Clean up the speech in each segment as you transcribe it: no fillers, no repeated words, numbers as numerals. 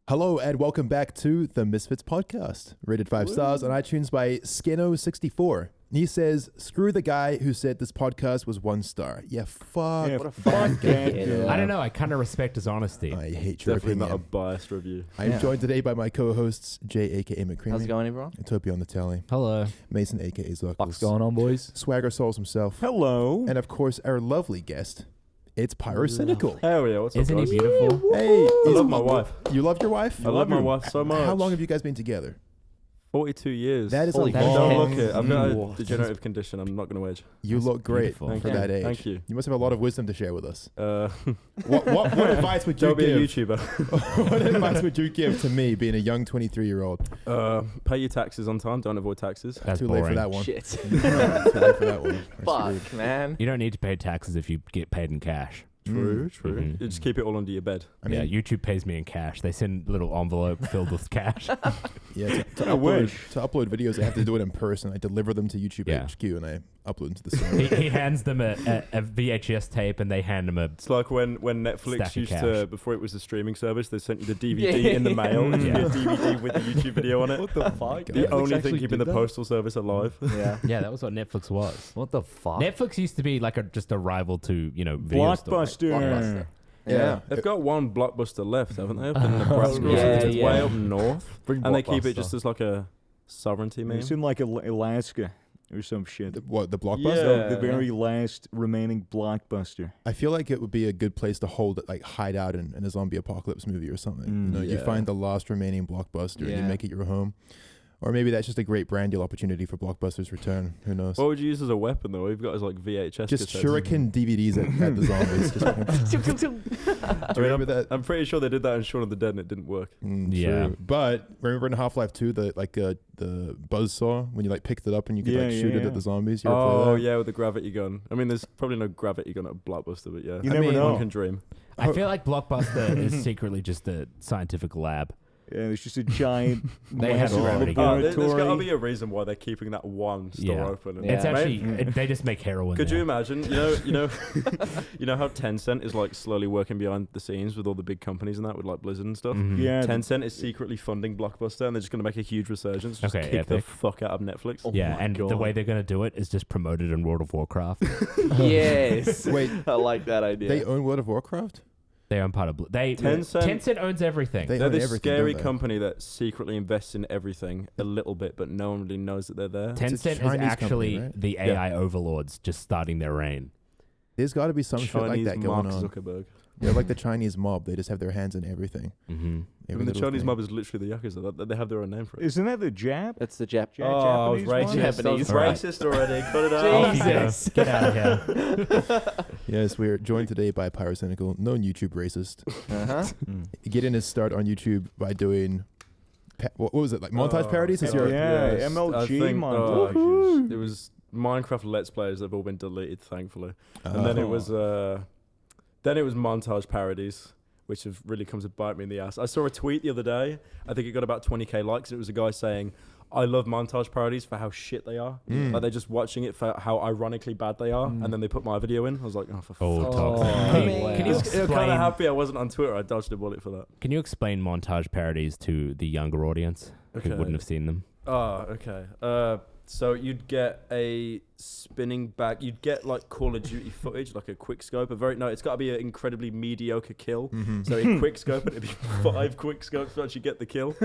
Hello and welcome back to the Misfits podcast, rated 5 stars on iTunes by Skeno64. He says, screw the guy who said this podcast was 1 star. Yeah, fuck. Yeah, what a fuck that. I don't know. I kind of respect his honesty. I hate your Definitely opinion. not a biased review. I'm joined today by my co-hosts, Jay, a.k.a. McCreamy. How's it going, everyone? Toby on the telly. Hello. Mason, a.k.a. Zuckles. What's going on, boys? Swagger Souls himself. Hello. And of course, our lovely guest, it's Pyrocynical. Hell yeah, what's up, Isn't he guys? beautiful? Hey, I love my wife. You love your wife? I love my wife so much. How long have you guys been together? 42 years. That is Holy a shit. long... Don't look it. I've got Mm. a degenerative condition. I'm not going to age. You look great beautiful. Thank for you. that age. Thank you. You must have a lot of wisdom to share with us. What What advice would you Don't be a give? YouTuber. What advice would you give to me, being a young 23-year-old? Pay your taxes on time. Don't avoid taxes. That's Too boring. late for that one. Shit. Too late for that one. I screwed. Fuck, man. You don't need to pay taxes if you get paid in cash. True, true. Mhm. You just keep it all under your bed. I mean, Yeah, YouTube pays me in cash. They send a little envelope filled with cash. yeah. To I wish. upload videos, I have to do it in person. I deliver them to YouTube Yeah. HQ and I upload them to the server. he hands them a VHS tape and they hand him a... It's like when Netflix Stack of used cash. to, before it was a streaming service, they sent you the DVD in the mail. It Yeah. would be a DVD with the YouTube video on it. What the fuck? The Netflix only thing keeping the postal service alive. Yeah. Yeah, that was what Netflix was. What the fuck? Netflix used to be like just a rival to, video stores. Blockbuster. Yeah. They've got one Blockbuster left, haven't they? Up in Nebraska or yeah, something. It's way yeah. up north. Bring And they keep it Blockbuster. just as like a sovereignty meme. It's in like Alaska or some shit. The Blockbuster? Yeah. The very last remaining Blockbuster. I feel like it would be a good place to hold it, like hide out in a zombie apocalypse movie or something. You Yeah. find the last remaining Blockbuster and you Yeah. make it your home. Or maybe that's just a great brand deal opportunity for Blockbuster's return. Who knows? What would you use as a weapon, though? We've got as like VHS Just cassettes. shuriken DVDs at the zombies. Just, do you remember that? I'm pretty sure they did that in Shaun of the Dead and it didn't work. Yeah. True. But remember in Half-Life 2, the buzzsaw, when you like picked it up and you could Yeah, like shoot yeah, it yeah. at the zombies? You ever play Oh, that? yeah, with the gravity gun. I mean, there's probably no gravity gun at Blockbuster, but yeah. You I never mean, know. One can dream. I feel like Blockbuster is secretly just a scientific lab. Yeah, it's just a giant They had massive already There's got to laboratory. be a reason why they're keeping that one store Yeah. open. And Yeah. It's actually... Right? They just make heroin Could you there. imagine? You know how Tencent is like slowly working behind the scenes with all the big companies and that, with like Blizzard and stuff. Mhm. Yeah. Tencent is secretly funding Blockbuster, and they're just going to make a huge resurgence. Just Okay, kick the epic. fuck out of Netflix. Oh Yeah, my and the God. way they're going to do it is just promote it in World of Warcraft. Yes. Wait, I like that idea. they own World of Warcraft? They own part of... Tencent- Tencent owns everything. They They're own this everything, scary don't they? company that secretly invests in everything a little bit, but no one really knows that they're there. It's a Tencent is Chinese actually company, right? the AI overlords just starting their reign. There's got to be some shit like Chinese that going Mark on. Zuckerberg. They're like the Chinese mob. They just have their hands in everything. Mm-hmm. I Every mean, the little Chinese thing. mob is literally the Yakuza. They have their own name for it. Isn't that the Jap? That's the Jap. I was Japanese one? racist. I was Japanese. racist already. Cut it out. Jesus. Get out of here. Yes, we're joined today by Pyrocynical, known YouTube racist. Uh-huh. Getting his start on YouTube by doing... what was it? Like montage parodies? Is your... Yeah, yes. MLG I think, montages. It was Minecraft Let's Plays that have all been deleted, thankfully. Uh, And then it was montage parodies, which have really come to bite me in the ass. I saw a tweet the other day. I think it got about 20k likes. It was a guy saying, "I love montage parodies for how shit they are. Mm. Like they're just watching it for how ironically bad they are." And then they put my video in. I was like, "Oh, for Oh, fuck's toxic. sake." Can man. can you I'm kind explain? of happy I wasn't on Twitter. I dodged a bullet for that. Can you explain montage parodies to the younger audience Okay. who wouldn't have seen them? Oh, okay. So you'd get a spinning back. You'd get like Call of Duty footage, like a quick scope. It's got to be an incredibly mediocre kill. Mhm. So in quick scope, it'd be 5 quick scopes to actually get the kill.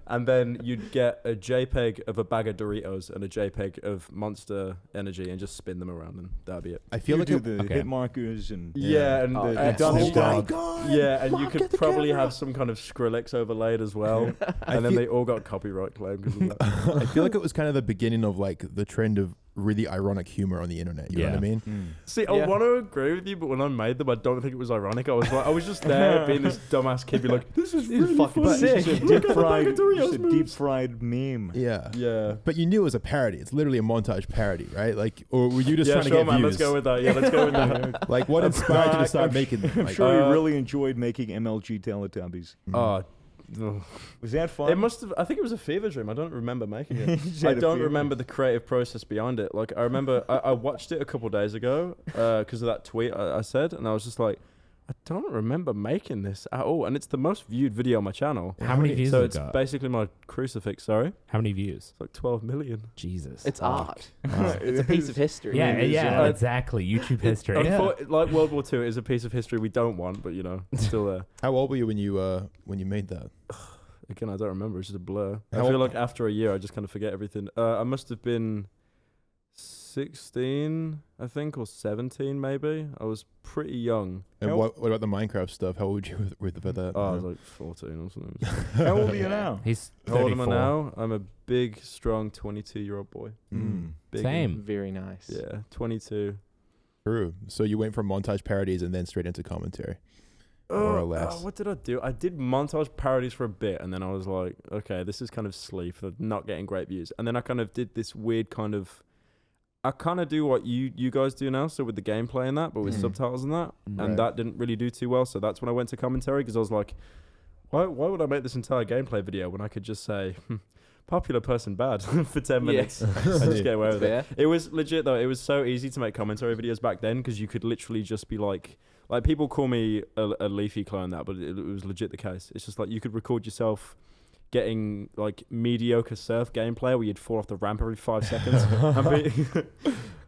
And then you'd get a JPEG of a bag of Doritos and a JPEG of Monster Energy and just spin them around, and that'd be it. I feel You like do it, the okay. hit markers and Yeah, and Oh, the oh Dungeon my Dog. God! yeah, and you Mark could at the probably camera. have some kind of Skrillex overlaid as well. I And then feel- they all got copyright claim because of that. I feel like it was kind of the beginning of like the trend of really ironic humor on the internet. You know what I mean? See, I Yeah. want to agree with you, but when I made them, I don't think it was ironic. I was just there being this dumbass kid, be like, "This is really fucking funny." sick. It's a deep fried, of Doritos it's a deep fried meme. Yeah. Yeah. But you knew it was a parody. It's literally a montage parody, right? Like, or were you just Yeah, trying sure, to get man. views? Let's go with that. Yeah, let's go with that. Like, what inspired you to start making them? I'm Like, sure you really enjoyed making MLG Teletubbies. Oh, no. Was that fun? It must have. I think it was a fever dream. I don't remember making You it. just I had a don't fever. remember the creative process behind it. Like, I remember I watched it a couple days ago because of that tweet I said, and I was just like, I don't remember making this at all, and it's the most viewed video on my channel. How many views So has it's it got? basically my crucifix. Sorry, How many views? it's like 12 million. Jesus. It's Fuck. art. It's a piece of history. Yeah, It is, yeah, yeah. exactly. YouTube history. Like World War II is a piece of history we don't want, but it's still there. How old were you when you made that? Again, I don't remember. It's just a blur. How I feel old- like after a year, I just kind of forget everything. I must have been 16, I think, or 17 maybe. I was pretty young. And How- what about the Minecraft stuff? How old were you with that? Oh, I was like 14 or something. How old are you now? He's How old am I 34. now? I'm a big, strong 22-year-old boy. Big Same. Very nice. Yeah, 22. True. So you went from montage parodies and then straight into commentary. More or less. What did I do? I did montage parodies for a bit, and then I was like, okay, this is kind of sleep. They're not getting great views. And then I kind of did this weird kind of... I kind of do what you guys do now, so with the gameplay and that, but with subtitles and that. Right. And that didn't really do too well, so that's when I went to commentary, because I was like, why would I make this entire gameplay video when I could just say... popular person bad for 10 minutes and just get away with it. It was legit though. It was so easy to make commentary videos back then because you could literally just be like people call me a Leafy clone that, but it was legit the case. It's just like you could record yourself getting like mediocre surf gameplay where you'd fall off the ramp every 5 seconds.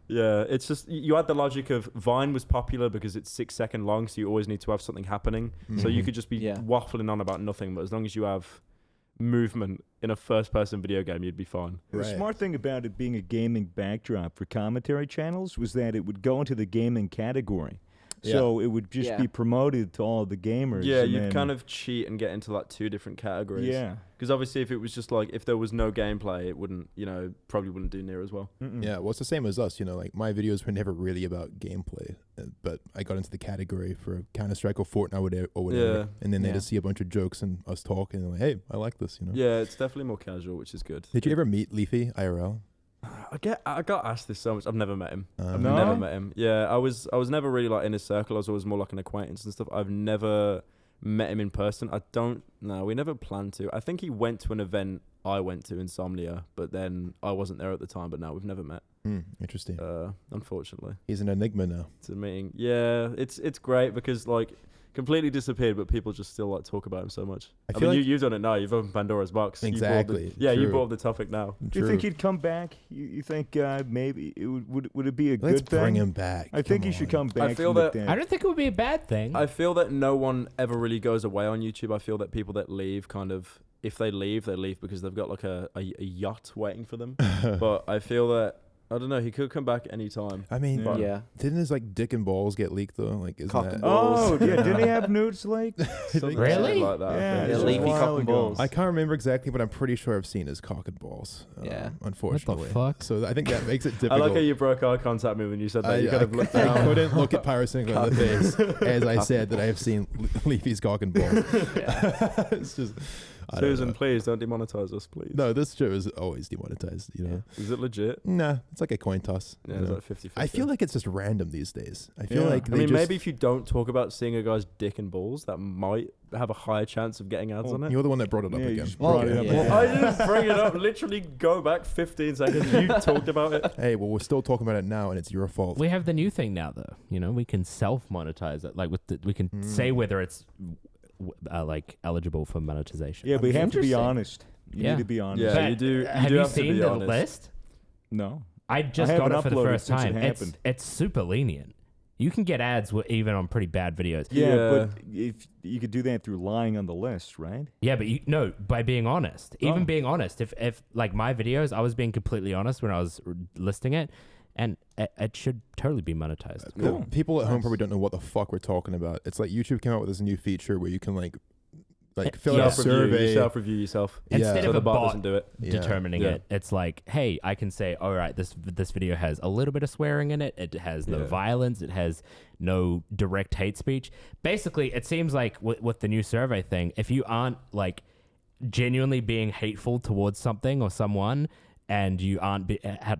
Yeah, it's just you had the logic of Vine was popular because it's 6 second long, so you always need to have something happening. So you could just be waffling on about nothing, but as long as you have movement in a first-person video game, you'd be fine. The smart thing about it being a gaming backdrop for commentary channels was that it would go into the gaming category. So it would just be promoted to all the gamers. Yeah, and you'd then- kind of cheat and get into like 2 different categories. Yeah. Because obviously if it was just like, if there was no gameplay, it wouldn't, probably wouldn't do near as well. Yeah, well, it's the same as us. Like my videos were never really about gameplay, but I got into the category for Counter-Strike or Fortnite or whatever. Yeah. And then they just see a bunch of jokes and us talking and like, hey, I like this, Yeah, it's definitely more casual, which is good. Did you ever meet Leafy IRL? I got asked this so much. I've never met him. I've No? never met him. Yeah, I was never really like in his circle. I was always more like an acquaintance and stuff. I've never met him in person. We never planned to. I think he went to an event I went to, Insomnia, but then I wasn't there at the time. But no, we've never met. Interesting. Unfortunately. He's an enigma now. It's a meeting. Yeah, it's great because like completely disappeared, but people just still like talk about him so much. I feel like you've done it now. You've opened Pandora's box. Exactly. You True. brought up the topic now. Do you think he'd come back? You think maybe it would it be a Let's good thing? bring him back. I think Come he should on. come back. I feel from the that- dead. I don't think it would be a bad thing. I feel that no one ever really goes away on YouTube. I feel that people that leave kind of, if they leave because they've got like a yacht waiting for them. But I feel that, I don't know, he could come back anytime. I mean, Yeah. didn't his like dick and balls get leaked though? Like, isn't Cock that? and balls. Oh, yeah. Didn't he have nudes like? Something Really? like that. I Yeah, think. Yeah, it's a Leafy while cock and ago. balls. I can't remember exactly, but I'm pretty sure I've seen his cock and balls. Yeah. Unfortunately. fuck? So I think that makes it I difficult. like how you broke eye contact me when you said that. You kind of looked I down. couldn't look at Pyrocynical in the face as I said that I have seen Leafy's cock and balls. It's just, I don't Susan, know. please don't demonetize us, please. No, this show is always demonetized. Is it legit? Nah, it's like a coin toss. Yeah, you it's know. like 50-50. I feel like it's just random these days. I feel Yeah. like I they mean, just, maybe if you don't talk about seeing a guy's dick and balls, that might have a higher chance of getting ads on it. you're the one that brought it up Yeah, you again. just brought it up. Yeah. I didn't bring it up. Literally, go back 15 seconds. You talked about it. Hey, well, we're still talking about it now, and it's your fault. We have the new thing now, though. We can self-monetize it. Like we can say whether it's like eligible for monetization. Yeah, but you have to be Interesting. honest. You Yeah. need to be honest. Yeah, But you do. You have do you have to seen be the honest. list? No. I just I got haven't it for the uploaded first since it time. happened. It's super lenient. You can get ads even on pretty bad videos. Yeah, Yeah. but if you could do that through lying on the list, right? Yeah, but by being honest. Even Oh. being honest. If like my videos, I was being completely honest when I was listing it, and it should totally be monetized. Cool. People at home Nice. probably don't know what the fuck we're talking about. It's like YouTube came out with this new feature where you can like Yeah. fill out a survey. You self-review yourself. Instead So of the a bot bot doesn't do it. Yeah. determining Yeah. it, it's like, hey, I can say, all right, this video has a little bit of swearing in it. It has no Yeah. violence. It has no direct hate speech. Basically, it seems like with the new survey thing, if you aren't like genuinely being hateful towards something or someone, and you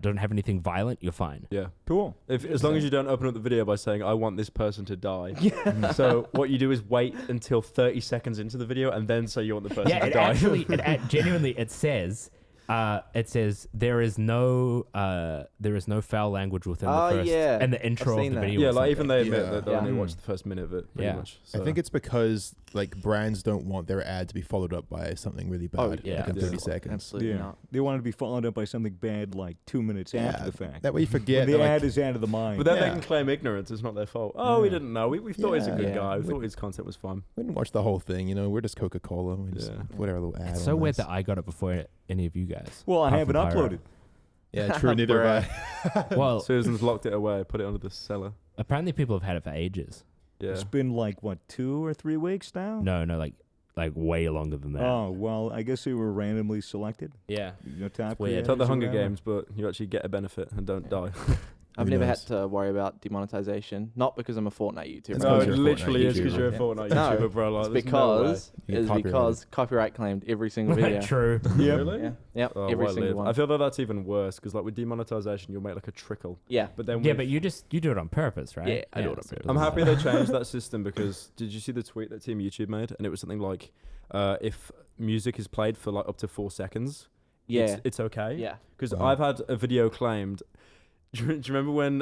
don't have anything violent, you're fine. Yeah. Cool. As long as you don't open up the video by saying, I want this person to die. Yeah. So what you do is wait until 30 seconds into the video and then say you want the person Yeah, to it die. actually, genuinely, it says It says there is no foul language within the first and the intro of the video. Yeah, like even they admit that they only watched the first minute of it. Pretty much. So. I think it's because like brands don't want their ad to be followed up by something really bad. Like in 30 seconds. Absolutely not. They want it to be followed up by something bad like 2 minutes after the fact. That way you forget. The ad is out of the mind. But then they can claim ignorance. It's not their fault. Oh, we didn't know. We thought he was a good guy. We thought his content was fun. We didn't watch the whole thing. We're just Coca-Cola. We just whatever little ad. It's so weird that I got it before any of you guys. Well, I haven't uploaded. Yeah, true. Neither have I. Well, Susan's locked it away. Put it under the cellar. apparently people have had it for ages. Yeah. It's been like, what, 2 or 3 weeks now? No, like way longer than that. Oh, well, I guess they were randomly selected. Yeah. Top weird. It's like the Hunger Games, but you actually get a benefit and don't die. I've never had to worry about demonetization, not because I'm a Fortnite YouTuber. No, it literally is because you're a Fortnite YouTuber, bro. Like, it's because copyright claimed every single video. True. Yeah. Really? Yeah. Yep. Oh, every single one. I feel that that's even worse because like with demonetization, you'll make like a trickle. Yeah. But then but you do it on purpose, right? Yeah, I do it on purpose. I'm happy they changed that system because did you see the tweet that Team YouTube made? And it was something like, if music is played for like up to 4 seconds, it's okay. Yeah. Because I've had a video claimed. Do you remember when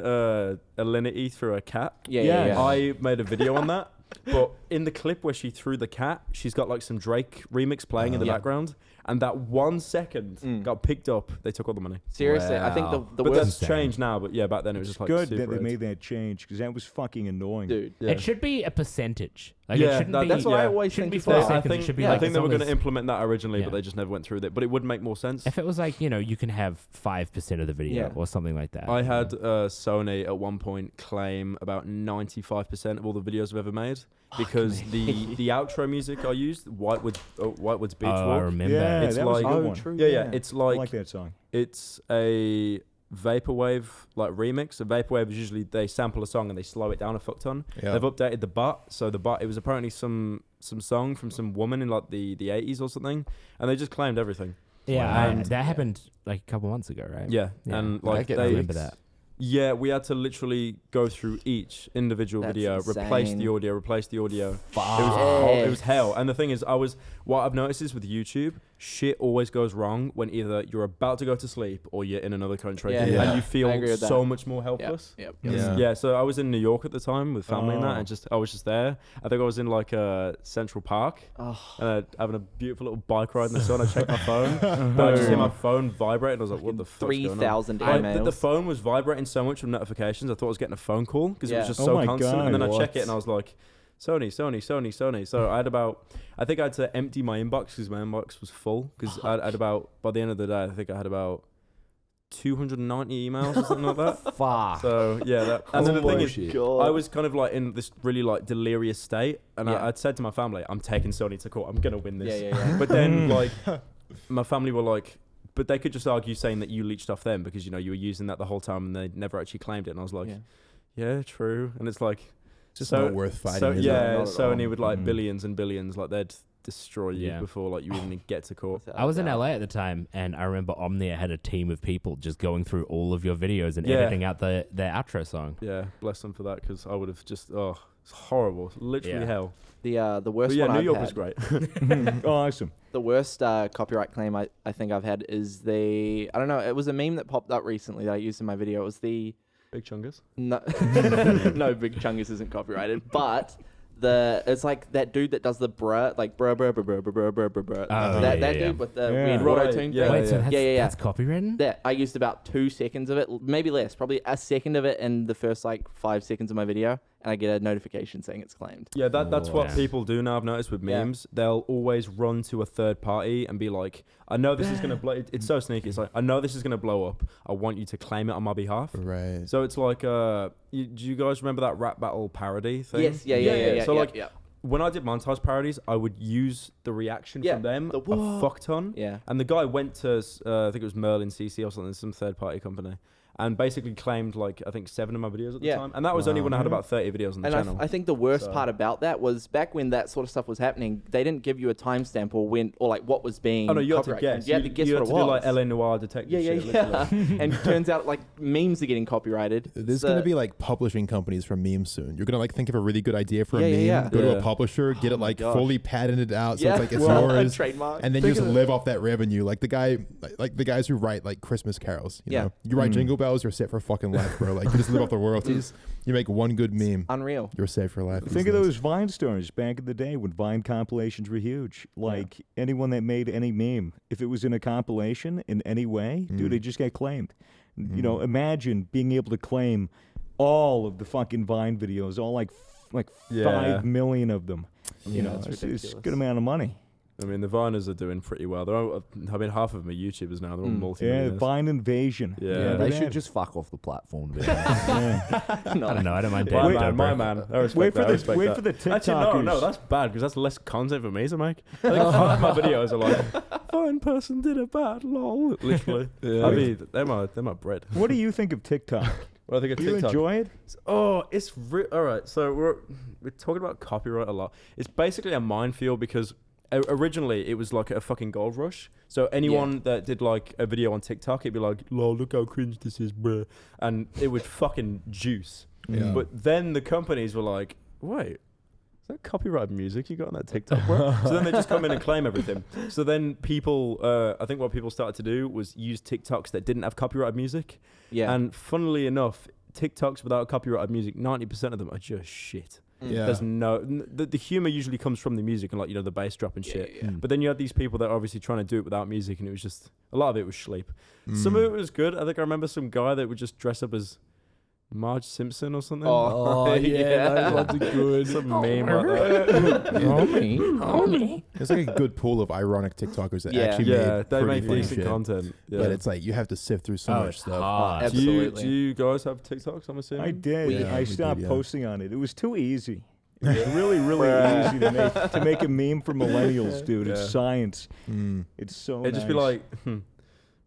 Alinity threw a cat? Yeah. I made a video on that. But in the clip where she threw the cat, she's got like some Drake remix playing in the background. And that 1 second got picked up. They took all the money. Seriously, I think the but worst... that's changed now. But yeah, back then it was just like good super that they made that change because that was fucking annoying. Dude. It should be a percentage. Like Yeah, it shouldn't be, that's what I always shouldn't be think 4 seconds. It should be I like think as they were long going to as- implement that originally, but they just never went through with it. But it would make more sense. If it was like, you can have 5% of the video or something like that. I had Sony at one point claim about 95% of all the videos I've ever made because the outro music I used, Whitewood's Beach Walk. I remember. Yeah, It's that was like- a good one. true. Yeah. It's I like like that song. it's a vaporwave like remix. A vaporwave is usually they sample a song and they slow it down a fuck ton. Yeah. They've updated the butt, so the butt it was apparently some song from some woman in like the 80s or something, and they just claimed everything. Yeah, And- that happened like a couple months ago, right? Yeah, and like I they remember that. Yeah, we had to literally go through each individual That's video, replace the audio. Fuck. It was hell. And the thing is, what I've noticed is with YouTube, shit always goes wrong when either you're about to go to sleep or you're in another country, Yeah, and yeah. you I feel agree with so that. much more helpless. Yep. Yeah. So I was in New York at the time with family and that, Oh. and I was just there. I think I was in like Central Park, having a beautiful little bike ride in the sun. I checked my phone, and I just hear my phone vibrate, and I was like, "What the fuck?" 3,000 The emails. phone was vibrating so much with notifications. I thought I was getting a phone call because it was Yeah. just Oh so my constant. God, And then I what? check it and I was like, Sony. So I think I had to empty my inbox because my inbox was full because I had about, by the end of the day, I think I had about 290 emails or something like that. Fuck. So yeah, and then the thing is, God. I was kind of like in this really like delirious state, and I'd said to my family, "I'm taking Sony to court. I'm gonna win this." Yeah. But then like, my family were like, but they could just argue saying that you leached off them because you were using that the whole time and they never actually claimed it. And I was like, yeah, true. And it's like, It's just not worth fighting. so is it? yeah, Not at Sony all. would like billions and billions, like they'd destroy you Yeah. before like you even get to court. I was in LA at the time, and I remember Omnia had a team of people just going through all of your videos and Yeah. editing out their outro song. Yeah, bless them for that because I would have just it's horrible, literally Yeah. hell. The worst But yeah, one New I've York had, was great. Oh, awesome. The worst copyright claim I think I've had is I don't know, it was a meme that popped up recently that I used in my video. It was the Big chungus. no, no, Big Chungus isn't copyrighted, but it's like that dude that does the bruh, like bruh. That yeah. dude with the Yeah. weird Right, auto-tune yeah. thing. Wait, so that's, Yeah. that's copywritten? That I used about 2 seconds of it, maybe less, probably a second of it in the first like 5 seconds of my video, and I get a notification saying it's claimed. Yeah, that's what Yeah. people do now. I've noticed with memes, they'll always run to a third party and be like, "I know this is gonna blow." It's so sneaky. It's like, "I know this is gonna blow up. I want you to claim it on my behalf." Right. So it's like, do you guys remember that rap battle parody thing? Yes, yeah. So like, yeah. when I did montage parodies, I would use the reaction Yeah, from them the a what? fuck ton. Yeah. And the guy went to, I think it was Merlin CC or something, some third party company. and basically claimed like I think 7 of my videos at the time, and that was only when I had about 30 videos on the channel. I think the worst part about that was back when that sort of stuff was happening, they didn't give you a timestamp or like what was being. Oh no, you had to guess. You had to guess what it was. You had to do like LA Noire detective. Yeah. And it turns out like memes are getting copyrighted. There's gonna be like publishing companies for memes soon. You're gonna like think of a really good idea for a meme, go to a publisher, get it like fully patented out, so it's like it's yours, trademark, and then you just live off that revenue. Like the guys who write like Christmas carols. You know? You write Jingle Bells, you're set for fucking life, bro. Like you just live off the royalties. You make one good meme, unreal. You're set for life. Think of those Vine stars back in the day when Vine compilations were huge. Like anyone that made any meme, if it was in a compilation in any way, dude, it just got claimed. You know, imagine being able to claim all of the fucking Vine videos, all like 5 million of them. You know, it's a good amount of money. I mean, the Viners are doing pretty well. They're all, I mean, half of them are YouTubers now. They're all multi-millionaires. Yeah, Vine invasion. Yeah, they should just fuck off the platform. I don't know. I don't mind. My man. I respect that. Wait for the TikTokers. Actually, no, that's bad because that's less content for me to make. I think half my videos are like, fine person did a bad lol. Literally. I mean, they're my bread. What do you think of TikTok? What I think of TikTok. You enjoy it? Oh, it's all right. So we're talking about copyright a lot. It's basically a minefield because originally it was like a fucking gold rush. So anyone that did like a video on TikTok, it'd be like, lol, look how cringe this is, bruh. And it would fucking juice. Yeah. But then the companies were like, wait, is that copyrighted music you got on that TikTok, bro? So then they just come in and claim everything. So then people, I think what people started to do was use TikToks that didn't have copyrighted music. Yeah. And funnily enough, TikToks without copyrighted music, 90% of them are just shit. Yeah. There's the humor usually comes from the music and like, you know, the bass drop and shit. Yeah. But then you had these people that are obviously trying to do it without music, and it was just a lot of it was sleep. Some of it was good. I think I remember some guy that would just dress up as Marge Simpson or something. Oh yeah, those ones are good. Some meme like that. Homie. There's like a good pool of ironic TikTokers that actually make decent content. Yeah. But it's like you have to sift through so much stuff. Absolutely. Do you guys have TikToks? I'm assuming I did. Yeah, I stopped posting on it. It was too easy. It was really easy to make a meme for millennials, dude. It's science. It's so. It'd just be like.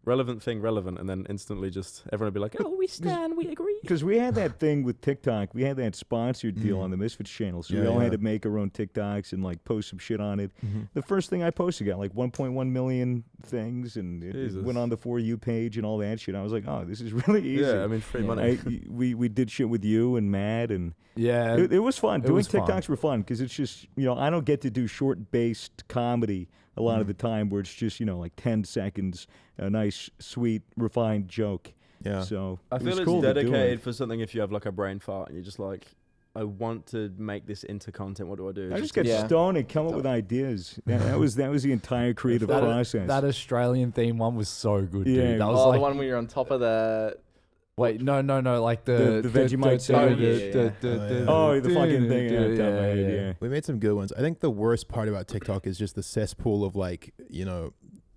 Relevant thing, relevant, and then instantly just everyone would be like, oh, we stand, we agree. Because we had that thing with TikTok. We had that sponsored deal on the Misfits channel. So we all had to make our own TikToks and like post some shit on it. The first thing I posted got like 1.1 million things, and it went on the For You page and all that shit. I was like, oh, this is really easy. Yeah, I mean, free money. We did shit with you and Matt, and yeah, it was fun. Doing TikToks were fun because it's just, you know, I don't get to do short-based comedy a lot of the time where it's just, you know, like 10 seconds, a nice, sweet, refined joke. Yeah. So I feel it's dedicated for something if you have like a brain fart and you're just like, I want to make this into content. What do I do? I just get stoned and come up with ideas. That was the entire creative process. That Australian theme one was so good, dude. Yeah. That was like the one where you're on top of the... Wait, no, like the Vegemite sandwich. The fucking thing. Yeah. We made some good ones. I think the worst part about TikTok is just the cesspool of like, you know,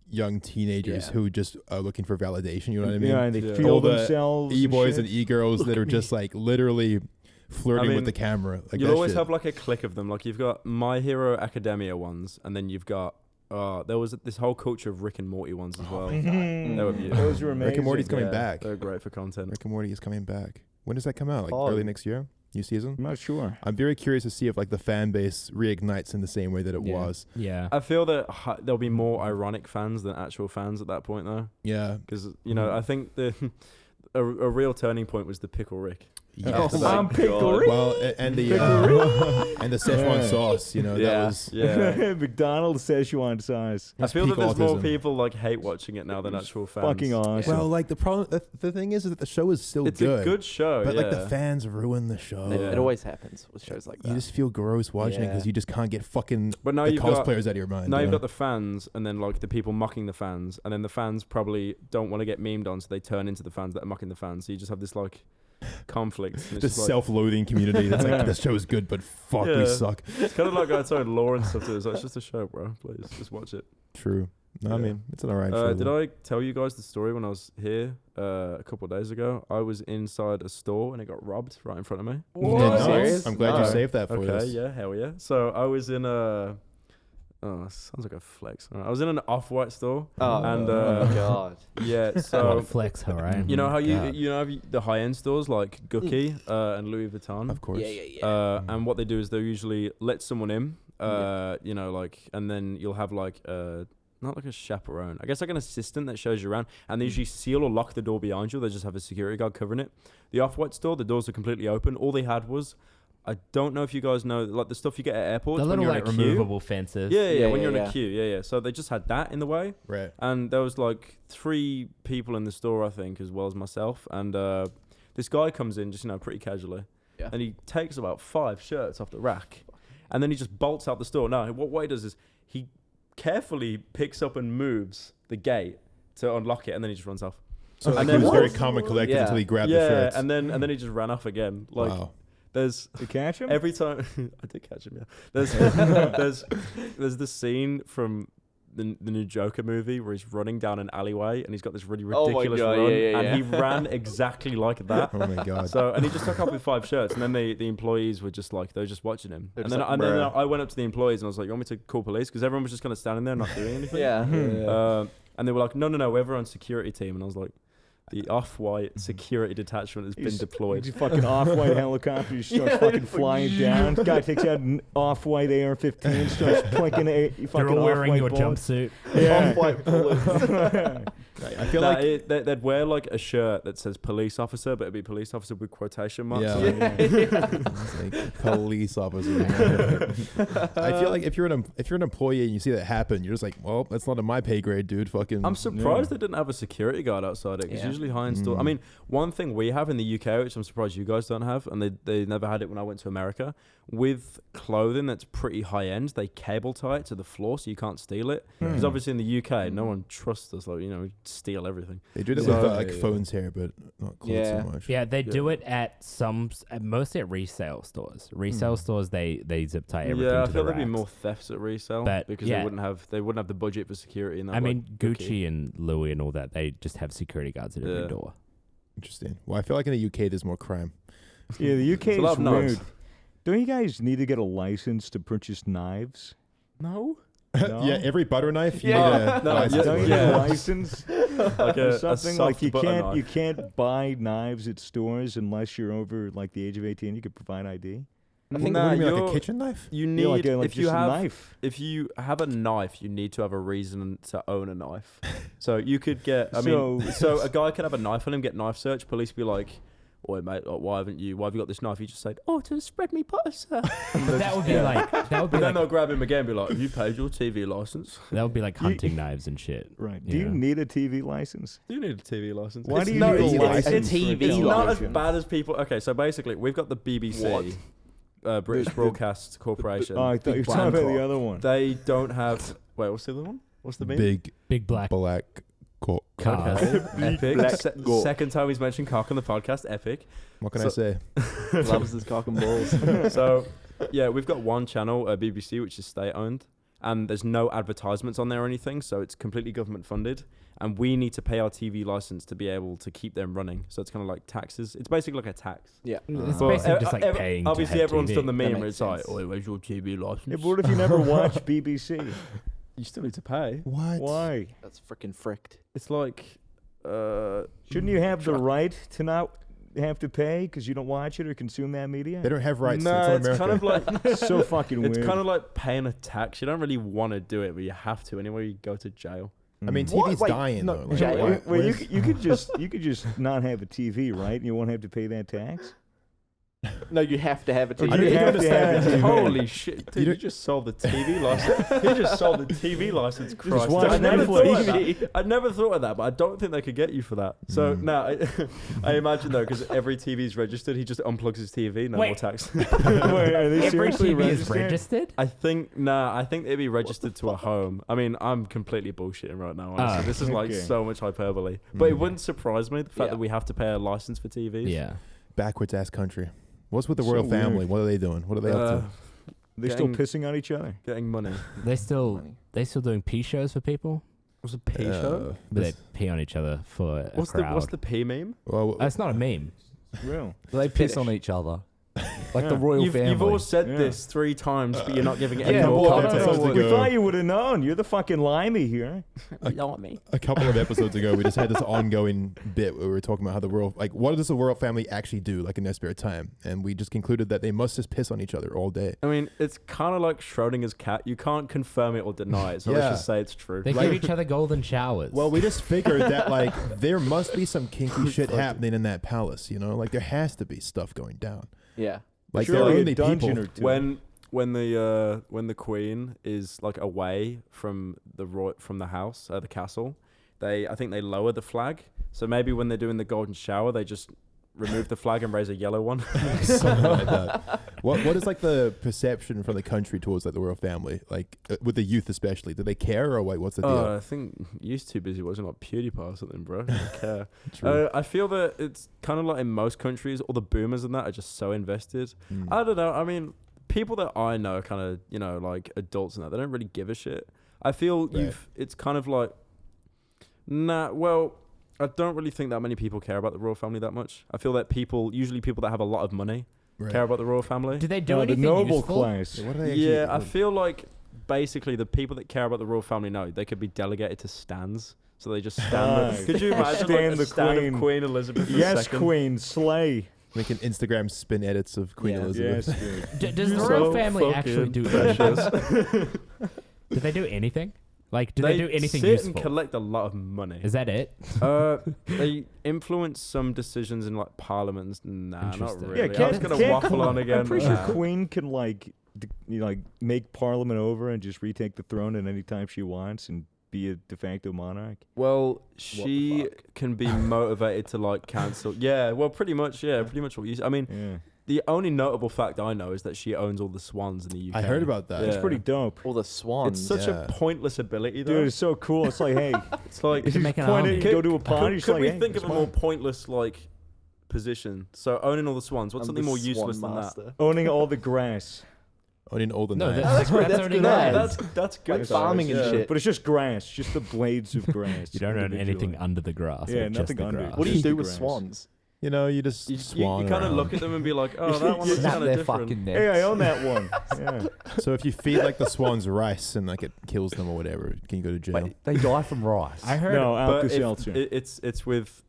young teenagers who just are looking for validation. You know what I mean? Yeah, and they feel themselves. E-boys and e-girls that are just like literally flirting with the camera. Like you'll always have like a clique of them. Like you've got My Hero Academia ones, and then you've got there was this whole culture of Rick and Morty ones as well. They were beautiful. Those were amazing. Rick and Morty's coming back. They're great for content. Rick and Morty is coming back. When does that come out? Like early next year? New season? I'm not sure. I'm very curious to see if like the fan base reignites in the same way that it was. Yeah. I feel that there'll be more ironic fans than actual fans at that point though. Yeah. Because, you know, I think a real turning point was the Pickle Rick. Yes. I'm Pickle Rick. Well, and the Szechuan sauce, you know, that was McDonald's Szechuan sauce. I feel that there's more people like hate watching it now than actual fans. Fucking awesome. Well, like the problem, the thing is that the show is still it's good. It's a good show, but like the fans ruin the show. It always happens with shows like that. You just feel gross watching it because you just can't get fucking but now the cosplayers out of your mind. Now you've got the fans, and then like the people mocking the fans, and then the fans probably don't want to get memed on, so they turn into the fans that are mocking the fans. So you just have this like conflict. This self-loathing community that's like, this show is good, but fuck, we suck. It's kind of like its own lore and stuff too. It's like, it's just a show, bro. Please, just watch it. True. No, I mean, it's an alright show. Did I tell you guys the story when I was here a couple of days ago? I was inside a store and it got robbed right in front of me. Nice. I'm glad you saved that for us. Okay, yeah, hell yeah. So I was in Oh, sounds like a flex. All right. I was in an Off-White store. Oh, And, God. Yeah, What a so flex, all right. you know how God. you know the high-end stores like Gucci and Louis Vuitton. Of course. And what they do is they'll usually let someone in, you know, like, and then you'll have like not like a chaperone, I guess like an assistant that shows you around, and they usually seal or lock the door behind you. They just have a security guard covering it. The Off-White store, the doors are completely open. All they had was, I don't know if you guys know, like the stuff you get at airports The when little you're like in a queue. removable fences. Yeah, when you're in yeah. a queue, yeah. So they just had that in the way, Right. and there was like 3 people in the store, I think, as well as myself. And this guy comes in just, you know, pretty casually, and he takes about 5 shirts off the rack, and then he just bolts out the store. No, what he does is he carefully picks up and moves the gate to unlock it, and then he just runs off. So And like, he then- was very calm and collected Yeah. until he grabbed the Yeah, shirts. and then he just ran off again. Like wow. there's To catch him? every time I did catch him. Yeah, there's this scene from the new Joker movie where he's running down an alleyway and he's got this really Oh my ridiculous God, run, yeah. and he ran exactly like that. Oh my god. So, and he just took off with 5 shirts, and then the employees were just like, they were just watching him. They're And just then, like, and then "Bruh." I went up to the employees and I was like, you want me to call police? Because everyone was just kind of standing there not doing anything. Yeah. And they were like, no, we're on security team. And I was like, the Off-White security detachment has been deployed. He's a fucking Off-White helicopter. He starts fucking flying down. Guy takes out an Off-White AR-15, starts plinking a fucking You're wearing your Off-White bullet. jumpsuit. Yeah. Off-White bullets. I feel like they'd wear like a shirt that says police officer, but it'd be police officer with quotation marks. Yeah. on it. it's like police officer. I feel like if you're an employee and you see that happen, you're just like, well, that's not in my pay grade, dude. Fucking. I'm surprised they didn't have a security guard outside it, because Yeah. usually high-end store. I mean, one thing we have in the UK, which I'm surprised you guys don't have, and they never had it when I went to America, with clothing that's pretty high-end, they cable tie it to the floor so you can't steal it. Because obviously in the UK, no one trusts us, like, you know, we steal everything. They do it So- with like phones here, but not clothes Yeah. so much. Yeah, they do it at mostly at resale stores. Resale stores, they zip tie everything Yeah, I to feel the there'd be racks. more thefts at resale, But, because yeah. they wouldn't have the budget for security. And that, I mean, like, Gucci and Louis and all that, they just have security guards at every Yeah. door. Interesting. Well, I feel like in the UK there's more crime. Yeah, the UK It's a lot is of knives. weird. Don't you guys need to get a license to purchase knives? No, No? Yeah, every butter knife. You Yeah. need a No, license Don't for you it. need Yeah. a license? like Or a something soft like you butter can't knife. buy knives at stores unless you're over like the age of 18. You could provide ID. I think Nah, what do you mean, like a you're- kitchen knife. You Yeah, need like if you just a have knife. if you have a knife, you need to have a reason to own a knife. So you could get. I So- mean, so a guy could have a knife on him, get knife search. Police be like, "Oi, mate, like, why have you got this knife?" You just say, "Oh, to spread me butter, sir." But that would be like But then like they'll grab him again, and be like, "Have you paid your TV license?" hunting knives and shit. Right. You Do you know. need a TV license? Do you need a TV license? Why It's do you not- need a it's- license? It's a for TV It's not as television? bad as people. Okay, so basically, we've got the BBC, British Broadcast Corporation. Oh, I thought you were talking about the other one. They don't have. Wait, what's the other one? What's the meme? Big black black cock. cars. Epic. Black goat. Second time he's mentioned cock on the podcast. Epic. What can I say? Loves his cock and balls. So, yeah, we've got one channel, BBC, which is state-owned, and there's no advertisements on there or anything, so it's completely government-funded, and we need to pay our TV license to be able to keep them running. So it's kind of like taxes. It's basically like a tax. Yeah. It's But basically just like paying. obviously, to have everyone's TV. done the meme That where makes it's like, sense. "Oh, where's your TV license?" Yeah, but what if you never watch BBC? You still need to pay. What? Why? That's freaking fricked. It's like, Shouldn't you have the right to not have to pay because you don't watch it or consume that media? They don't have rights. No, it's it's all kind of America. like so fucking weird. it's kind of like paying a tax. You don't really want to do it, but you have to anyway. You go to jail. I mean, What? TV's Wait, dying no, though. Like, Jay, what- Well, what you, is- you could just not have a TV, right? And you won't have to pay that tax. No, you have to have a Or TV. you you have don't to have a understand. TV. Holy shit! Dude, you don't- just sold the TV license. You just sold the TV license. Christ, watch I never Netflix. thought of that. I never thought of that, but I don't think they could get you for that. So now, I imagine though, because every TV is registered, he just unplugs his TV. No more Wait. tax. Wait, are they Every seriously TV is registered? registered. I think it'd be registered to a home. I mean, I'm completely bullshitting right now. Honestly. Ah, This is like okay. so much hyperbole, but it wouldn't surprise me the fact Yeah. that we have to pay a license for TVs. Yeah. backwards ass country. What's with the So royal family? weird. What are they doing? What are they up Uh, to? They're still Getting- pissing on each other. getting money. They still doing pee shows for people, What's a P show? but they pee on each other for a What's crowd. the P meme? Well, That's not a meme. Real. They piss Fetish. on each other. Like the royal family. You've all said Yeah. this 3 times, but you're not giving it Yeah, any more well, context. We thought you would have known. You're the fucking limey here. A couple of episodes ago, we just had this ongoing bit where we were talking about how the royal, like, what does the royal family actually do, like in their spare time? And we just concluded that they must just piss on each other all day. I mean, it's kind of like Schrodinger's cat. You can't confirm it or deny it, so let's Yeah. just say it's true. They give each other golden showers. Well, we just figured that, like, there must be some kinky shit happening in that palace, you know? Like, there has to be stuff going down. Yeah. Like, there are Surely a only dungeon people. or two. When the queen is like away from the house, the castle, I think they lower the flag. So maybe when they're doing the golden shower, they just remove the flag and raise a yellow one. Something like that. What is like the perception from the country towards like the royal family, like with the youth especially? Do they care or what's the deal? I think you're too busy watching like PewDiePie or something, bro. I don't care. True. I feel that it's kind of like in most countries, all the boomers and that are just so invested. I don't know. I mean, people that I know are kind of, like adults and that, they don't really give a shit. I feel it's kind of like, I don't really think that many people care about the royal family that much. I feel that usually people that have a lot of money care about the royal family. do they do the anything noble useful? class. What do they actually, I feel like basically the people that care about the royal family they could be delegated to stands. So they just stand there. Could you imagine Stand like the a stand queen. of Queen Elizabeth Yes, II? Queen, slay. making Instagram spin edits of Queen Elizabeth. Yes, dude. Does the You're royal so family actually fucking do anything? Do they do anything? Like, do they do anything sit useful? and collect a lot of money. Is that it? They influence some decisions in like parliaments. Nah, not Interesting. really. Yeah, I was gonna waffle on again. I'm pretty sure Nah. Queen can like make Parliament over and just retake the throne at any time she wants and be a de facto monarch. Well, she can be motivated to like cancel. Yeah, well, pretty much what you. I mean, Yeah, the only notable fact I know is that she owns all the swans in the UK. I heard about that. it's Yeah. pretty dope. All the swans. It's such Yeah. a pointless ability, though. Dude, it's so cool. It's like, hey, It's like You can make an point army. it, go to a party. Could like, we hey, think of a it's more mine. pointless like position? So owning all the swans. What's I'm something the more swan useless than that? master. Owning all the grass? Owning all the No, knives. that's That's already good. nice. That's good. Like farming and yeah. shit. But it's just grass, just the blades of grass. You don't own anything individually. under the grass. Yeah, or just nothing the under it. grass. What do you Just do the with grass. swans? You know, you just You swan kind of around. look at them and be like, oh, that one looks Snap kind their of different. fucking Hey, I necks. own that one. Yeah. So if you feed like the swans rice and like it kills them or whatever, can you go to jail? Wait, they die from rice. I heard. No, But if Alka-Seltzer. it's with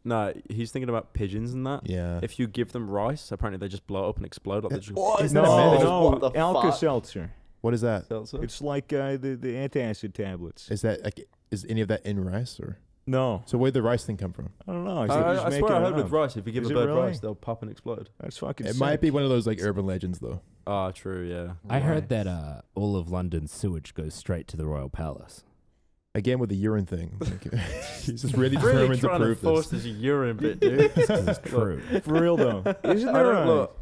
he's thinking about pigeons and that. Yeah. If you give them rice, apparently they just blow up and explode. Like they just Isn't that a No, myth? What the no, fuck? Alka-Seltzer. What is that? It's like the antacid tablets. Is that like is any of that in rice or? No, So where'd the rice thing come from? I don't know. I just swear making I it heard with up. rice, if you give Is a it bird really? rice, they'll pop and explode. That's fucking It sick. might be one of those like urban legends though. Ah, true, yeah. I heard that all of London's sewage goes straight to the royal palace. Again with the urine thing. Like, he's just really Really determined to trying to prove force this. this urine bit, dude. It's true. For real though. Isn't I there don't, a... look,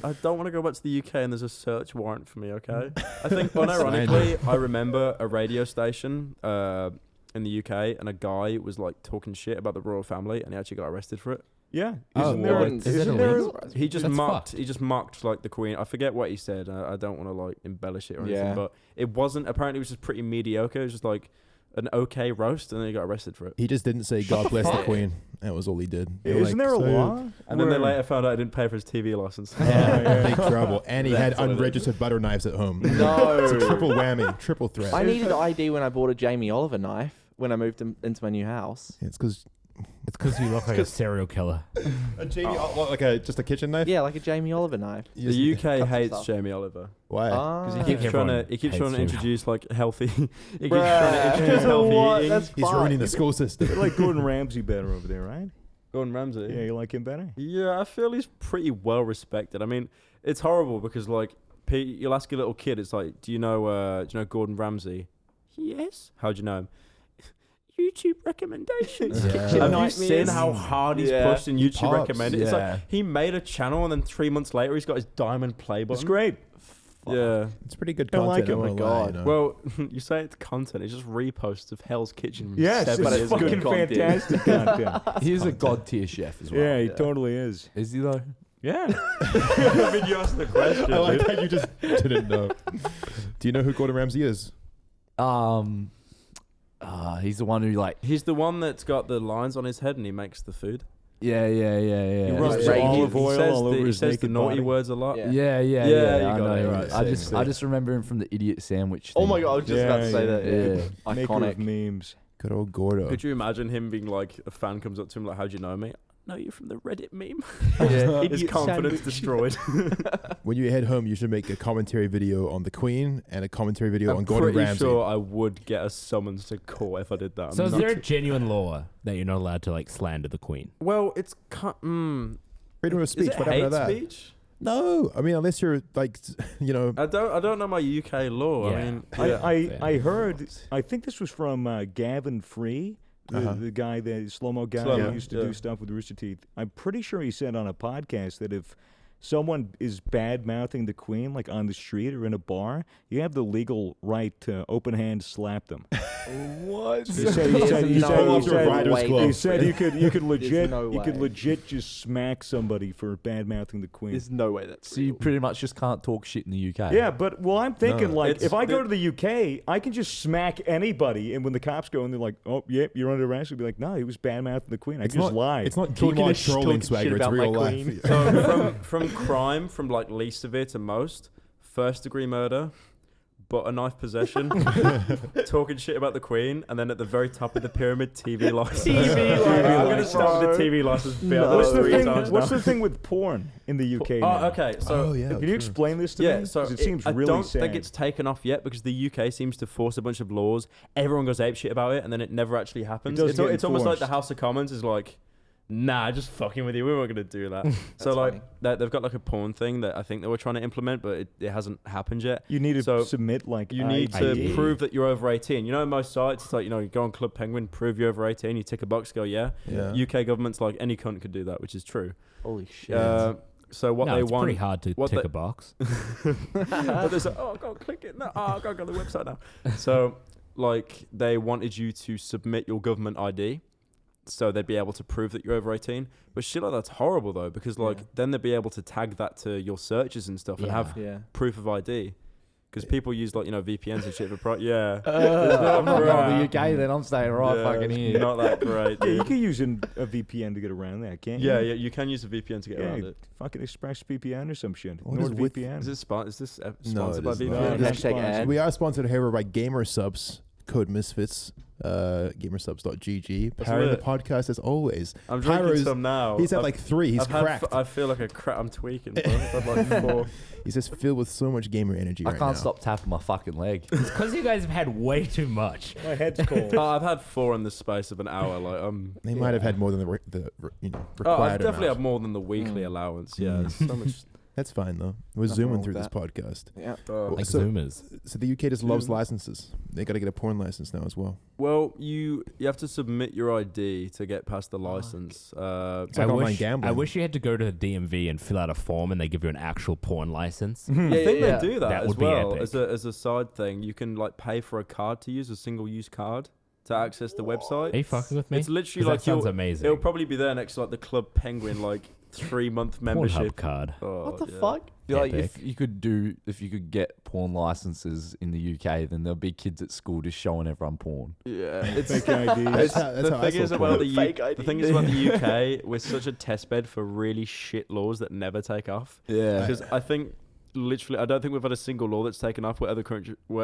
I don't want to go back to the UK and there's a search warrant for me, okay? I think, unironically, I remember a radio station in the UK and a guy was like talking shit about the royal family and he actually got arrested for it. Yeah. Oh, Isn't there a... what? Is it Isn't there a... illegal? He just That's mocked. fucked. He just mocked like the Queen. I forget what he said. I don't want to like embellish it or anything, Yeah. but it wasn't. Apparently, it was just pretty mediocre. It was just like an okay roast, and then he got arrested for it. He just didn't say God bless the Queen. That was all he did. They were Isn't like, there a "So-" law? And then they where- later found out he didn't pay for his TV license. Big trouble. And he had That's what it is. unregistered butter knives at home. No. It's a triple whammy, triple threat. I needed ID when I bought a Jamie Oliver knife when I moved into my new house. It's because It's because you look like a serial killer. a Jamie, like just a kitchen knife. Yeah, like a Jamie Oliver knife. You just- The UK Cut hates stuff. Jamie Oliver Why? because I he think keeps trying to everyone hates introduce you. like healthy. He keeps Bruh. trying to introduce healthy What? eating. That's He's fine. ruining the school system. You like Gordon Ramsay better over there, right? Gordon Ramsay. Yeah, you like him better? Yeah, I feel he's pretty well respected. I mean, it's horrible because like you'll ask a little kid, it's like, do you know Gordon Ramsay? Yes. How do you know him? YouTube recommendations. Yeah. Have you Nightmares. seen how hard he's Yeah. pushed in YouTube Pops, recommended? It's yeah. like he made a channel and then 3 months later he's got his diamond play button. It's great. Yeah. It's pretty good I content. like it. I won't lie, you know. Well, you say it's content. It's just reposts of Hell's Kitchen. From Yes, 7 it's years good fucking ago. content. fantastic content. He's a god tier chef as well. Yeah, he Yeah. totally is. Is he though? Yeah. I mean, you asked the question. I like dude. how you just didn't know. Do you know who Gordon Ramsay is? He's the one who like He's the one that's got the lines on his head and he makes the food. Yeah. He Right. rubs Right. olive oil all over he his says the naked naughty body. words a lot. Yeah. Yeah, you I got know. it right. I just remember him from the idiot sandwich thing. Oh my god, I was just about to say that. Yeah. Maker of Iconic. memes. Good old Gordo. Could you imagine him being like, a fan comes up to him like, "How do you know me?" "No, you're from the Reddit meme." Yeah. His Idiot confidence sandwich. destroyed. When you head home, you should make a commentary video on the Queen and a commentary video on I'm Gordon pretty Ramsay. sure I would get a summons to court if I did that. So I'm is not there a too- genuine law that you're not allowed to like slander the Queen? Well, it's Freedom of speech, is it what happened to hate that? speech? No, I mean unless you're like, you know, I don't know my UK law. Yeah. I mean, I heard. I think this was from Gavin Free, the guy, the slow-mo guy Slow-mo, who used to do stuff with Rooster Teeth. I'm pretty sure he said on a podcast that if someone is bad-mouthing the Queen, like on the street or in a bar, you have the legal right to open hand slap them. What? He said you could legit just smack somebody for bad-mouthing the Queen. There's no way that's So you real. pretty much just can't talk shit in the UK. Yeah, but I'm thinking No. like It's if I go the- to the UK, I can just smack anybody, and when the cops go and they're like, "Oh, yep, you're under arrest," I'll be like, "No, he was bad mouthing the Queen." I it's just not lie. It's not Talking Gmod shit trolling swagger. It's about my real Queen. life. So from crime, from like least severe to most, 1st-degree murder, butter knife possession, talking shit about the Queen, and then at the very top of the pyramid, TV license. I'm gonna start with the TV license bill No. What's the 3 thing? times What's now. the thing with porn in the UK now? Oh, okay. So oh yeah, Can you true. explain this to yeah, me? so 'Cause it seems I really don't sad. think it's taken off yet because the UK seems to force a bunch of laws. Everyone goes apeshit about it, and then it never actually happens. does It's, get it's almost like the enforced. House of Commons is like, nah, just fucking with you. We weren't gonna do that. So That's like, funny. they've got like a porn thing that I think they were trying to implement, but it hasn't happened yet. You need to So submit like You need ID. to prove that you're over 18. You know, in most sites, it's like, you go on Club Penguin, prove you're over 18. You tick a box, go yeah. Yeah. UK government's like any cunt could do that, which is true. Holy shit. So what no, they it's want. pretty hard to what tick they- a box. But there's like, oh, go click it. No, oh, go to the website now. So, like, they wanted you to submit your government ID, so they'd be able to prove that you're over 18. But shit like that's horrible though, because like then they'd be able to tag that to your searches and stuff and have Yeah. proof of ID. Because people use like VPNs and shit for yeah. I'm not going to the UK then. I'm staying right Yeah, fucking it's here. Not that great. Yeah, you dude. can use a VPN to get around that, can't you? Yeah, you can use a VPN to get Yeah, around it. fucking ExpressVPN or some shit. What is with- NordVPN. Is this sponsored No, it by is VPN? not. No, Hashtag ad. We are sponsored here by Gamer Subs, code Misfits, gamersubs.gg. Powering the weird. podcast as always. I'm drinking Pyro's- some now. He's had I've- like 3. He's I've had cracked. I feel like a crap. I'm tweaking. Bro. I've had like 4. He's just filled with so much gamer energy I right can't now. stop tapping my fucking leg. It's because you guys have had way too much. My head's cold. Oh, I've had 4 in the space of an hour. Like They might have had more than the Oh, I required definitely have amount. more than the weekly allowance. Yeah, there's so much. That's fine though. We're Nothing zooming wrong through with this podcast. Yeah. Like so- Zoomers. So the UK just loves Zoom. licenses. They got to get a porn license now as well. Well, you have to submit your ID to get past the license. It's like online gambling. I wish you had to go to the DMV and fill out a form and they give you an actual porn license. I think yeah. they do that, That as would be well epic. as a side thing. You can like pay for a card to use, a single-use card to access the website. Are you fucking with me? It's 'Cause literally that like sounds it'll amazing. probably be there next to like the Club Penguin 3-month membership. Pornhub card. Oh, What the yeah. fuck? Feel like Epic. if you could get porn licenses in the UK, then there'll be kids at school just showing everyone porn. Yeah, it's Fake IDs. That's how the I thing is saw about porn. the Fake the thing is about the UK, we're such a test bed for really shit laws that never take off. Yeah. Because I think literally, I don't think we've had a single law that's taken off where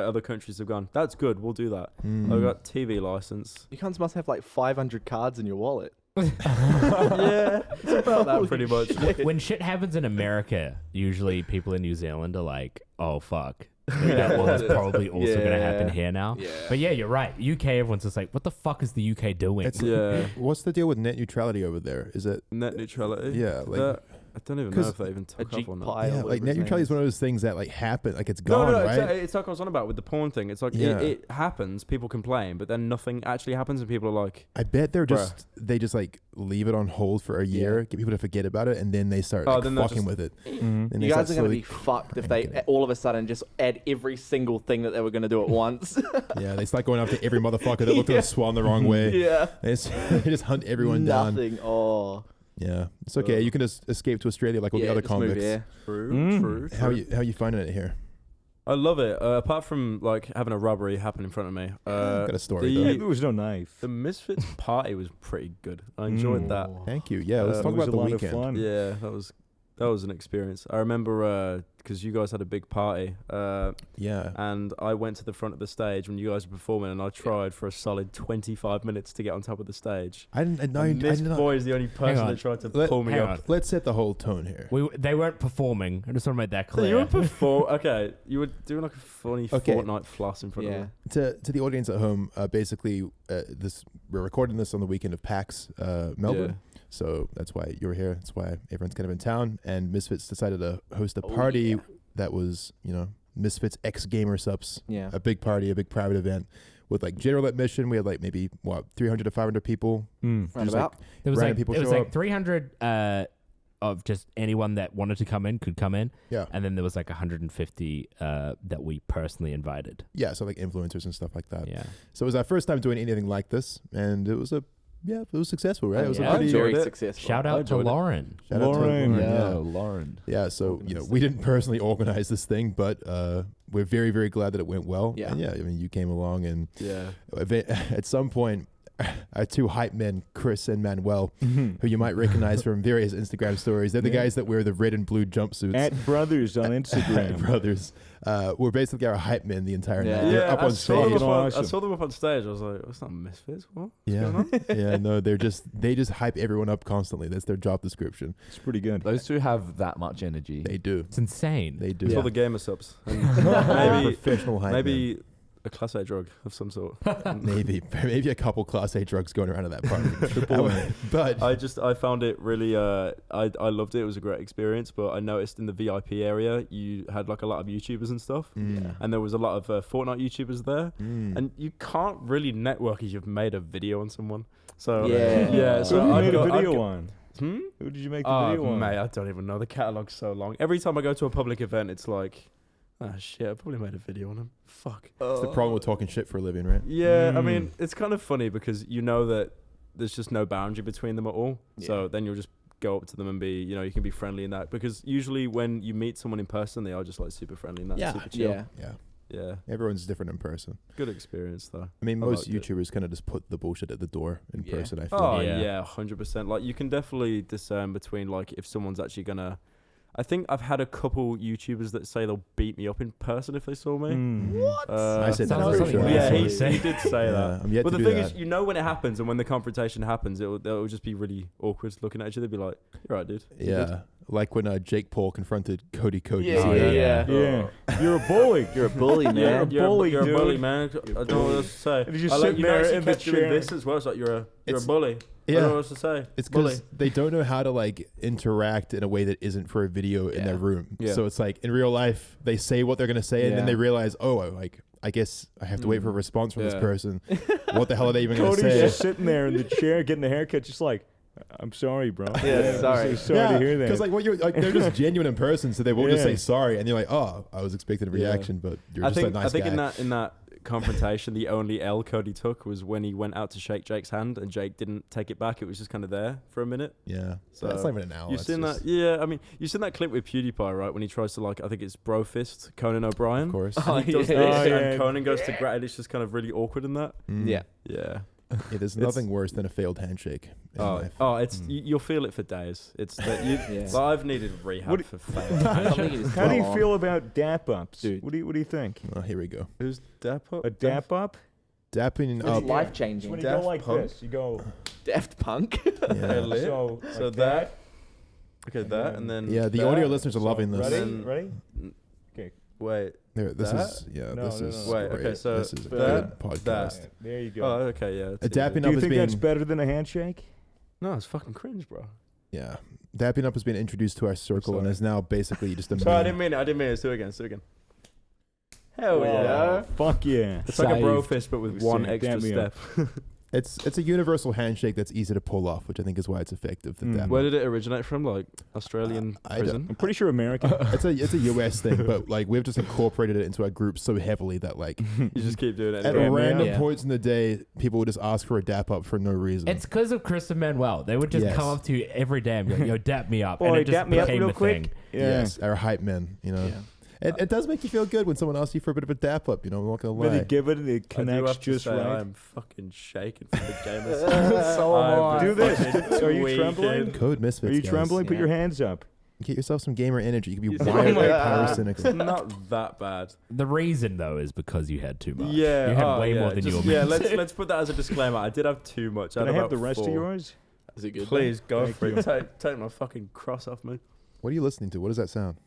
other countries have gone. That's good. We'll do that. Mm. I've got TV license. You cunts must have like 500 cards in your wallet. Yeah, it's about that pretty much. When shit happens in America, usually people in New Zealand are like, oh, fuck. That was probably also going to happen Yeah. here now. Yeah. But yeah, you're right. UK, everyone's just like, what the fuck is the UK doing? It's- Yeah, What's the deal with net neutrality over there? Is it net neutrality. Yeah, like- That- I don't even know 'cause if they even A took Jeep off or not. pie. yeah, or like whatever net his neutrality name is one of those things that like happen, like it's No, gone, no, right? it's like I was on about with the porn thing. It's like Yeah. it happens, people complain, but then nothing actually happens, and people are like, I bet they just like leave it on hold for a year, get people to forget about it, and then they start Oh, like, then they'll fucking just- with it. Mhm. Then they You start guys are going to slowly be fucked if cranking they it. all of a sudden just add every single thing that they were going to do at once. Yeah, they start going after every motherfucker that looked at a swan the wrong way. yeah. They just hunt everyone down. Nothing. Oh. Yeah, it's okay. You can just escape to Australia like all the other just move convicts. here. true, Mm. true. How you finding it here? I love it. Apart from like having a robbery happen in front of me, Got a story. Hey, though. there was no knife. the Misfits party was pretty good. I enjoyed that. Thank you. Yeah, let's It talk was about a the lot of weekend. fun. Yeah, that was an experience. I remember because you guys had a big party, Yeah. and I went to the front of the stage when you guys were performing, and I tried for a solid 25 minutes to get on top of the stage. I didn't. I And this did not. boy is the only person on. that tried to Let- pull me hang up. on. Let's set the whole tone here. They weren't performing. I just want to make that So you clear. were okay. You were doing like a funny Okay. Fortnite floss in front of me. To the audience at home, basically, we're recording this on the weekend of PAX Melbourne. So that's why you're here. That's why everyone's kind of in town. And Misfits decided to host a party that was, Misfits X Gamer Subs. Yeah. A big party, a big private event with like general admission. We had like maybe 300 to 500 people. Roundabout. There was random like people it was show like up. 300 of just anyone that wanted to come in could come in, Yeah. and then there was like 150 that we personally invited. Yeah. So like influencers and stuff like that. Yeah, So it was our first time doing anything like this, and it was it was successful, right? It was yeah. a pretty Very enjoyed it. successful. shout out to enjoyed it. Lauren. shout out to Lauren, Yeah. Lauren. Yeah, so we didn't personally organize this thing, but we're very, very glad that it went well. Yeah. And yeah, I mean, you came along, and Yeah. at some point, our two hype men, Chris and Manuel, who you might recognize from various Instagram stories, they're the Yeah. guys that wear the red and blue jumpsuits. At Brothers on Instagram. Brothers, were basically our hype men the entire Yeah. night. They're up I on saw them stage. up on, I Awesome. saw them up on stage. I was like, "What's not Misfits? What? Yeah, yeah, no, they just hype everyone up constantly. That's their job description. It's pretty good. Those two have that much energy. They do. It's insane. They do. It's all the gamer subs. And They're maybe professional hype men. maybe a class A drug of some sort. Maybe a couple Class A drugs going around at that party. But I found it really I loved it. It was a great experience. But I noticed in the VIP area you had like a lot of YouTubers and stuff, and there was a lot of Fortnite YouTubers there, and you can't really network if you've made a video on someone. So Yeah. So Who you I'd made go- a I'd video go- on? Hmm? Who did you make the Oh, video on? mate, I don't even know. The catalog's so long. Every time I go to a public event, it's like, shit, I probably made a video on him. Fuck. it's the problem with talking shit for a living, right? Yeah, I Mm. mean, it's kind of funny because you know that there's just no boundary between them at all. So then you'll just go up to them and be, you can be friendly in that. Because usually when you meet someone in person, they are just like super friendly and that, Yeah. super chill. Yeah. Yeah. Yeah. Everyone's different in person. Good experience though. I mean, I most liked it. YouTubers kind of just put the bullshit at the door in Yeah. person, I feel. Oh Yeah. yeah, 100%. Like you can definitely discern between like if someone's actually gonna. I think I've had a couple YouTubers that say they'll beat me up in person if they saw me. What? I said that Sounds for like something sure. we Yeah, actually he say. did say Yeah, that. I'm yet But to the do thing that. is, when it happens and when the confrontation happens, it'll just be really awkward looking at each other. Be like, "You're right, dude." You good?" Yeah, like when Jake Paul confronted Cody. Yeah, Oh, yeah, yeah. yeah. Yeah. You're a bully. You're a bully, man. You're a bully, you're dude. a bully, man. I don't know what else to say. And he's just I like sitting you there notice he in the kept doing chair. this as well. It's like you're a It's- bully. I Yeah. don't know what else to say. It's bully. because they don't know how to like interact in a way that isn't for a video in their room. Yeah. So it's like in real life, they say what they're gonna say, and then Yeah. they realize, I guess I have to wait for a response from this Yeah. person. What the hell are they even gonna Cody's say? just sitting there in the chair getting a haircut, just like, I'm sorry, bro. Yeah, sorry. I'm so sorry to hear that. Because like what you're like, they're just genuine in person, so they will just Yeah. say sorry, and you're like, oh, I was expecting a Yeah. reaction, but you're I just think a nice guy. in that confrontation, the only L Cody took was when he went out to shake Jake's hand and Jake didn't take it back. It was just kind of there for a minute. Yeah, So that's not even an hour. You've seen that? Yeah, I mean, you've seen that clip with PewDiePie, right? When he tries to I think it's bro fist Conan O'Brien. of course. Oh, And he does yeah. this, Oh, yeah. and Conan goes to grab. It's just kind of really awkward in that. Mm. Yeah. Yeah. Yeah, there's nothing worse than a failed handshake in life. It's you'll feel it for days. It's that you. Yeah. Like, I've needed rehab What- for failed. Something you just How do you dwell on. feel about dap ups? Dude. What do you think? Oh, here we go. Who's Dap up? A dap up? Dapping It's up. life It's changing. when you Daft go like Punk? this. You go. Daft Punk. Yeah. lit. So, So like that. Okay, that and then. Yeah, the that. audio listeners are So, loving this. Ready? Then- Ready? Wait. There, this That? is No, this no, is no. Wait, great. okay, so this is a that- good podcast. that. There you go. Oh, okay, yeah. A dapping do up you is think being that's better than a handshake? No, it's fucking cringe, bro. yeah, dapping up has been introduced to our circle and sorry. is now basically just a Sorry, I meme. didn't mean it. Let's do it again. Let's do it again. Hell yeah. Oh, fuck yeah. It's like a bro Saved. fist, but with It was one saved. extra Damn me step. up. It's a universal handshake that's easy to pull off, which I think is why it's effective. The Mm. dap. Where did it originate from? Like Australian I prison? I'm pretty sure American. it's a US thing, but like we've just incorporated it into our group so heavily that like You just keep doing it. at Yeah, anyway. man. random Yeah. points in the day, people would just ask for a dap up for no reason. It's because of Chris and Manuel. They would just Yes. come up to you every day and be like, yo, dap me up. and Boy, it just dap me up became real a quick. thing. Yeah. Yes, our hype men, you know. Yeah. It does make you feel good when someone asks you for a bit of a dap up. I'm not gonna When they lie. give it, it I do connects have to just say, I right. am fucking shaking from the gamers. So am I. Do this. Are you trembling? Code Misfits. Are you guys. trembling? Put your hands up. Get yourself some gamer energy. You can be Oh wired my like God. It's Pyrocynical. not that bad. The reason though is because you had too much. Yeah, you had way more than you were Yeah, meant to. let's put that as a disclaimer. I did have too much. Can I had have about the rest 4. of yours? Is it good? Please go Thank for you. it. Take my fucking cross off me. What are you listening to? What does that sound?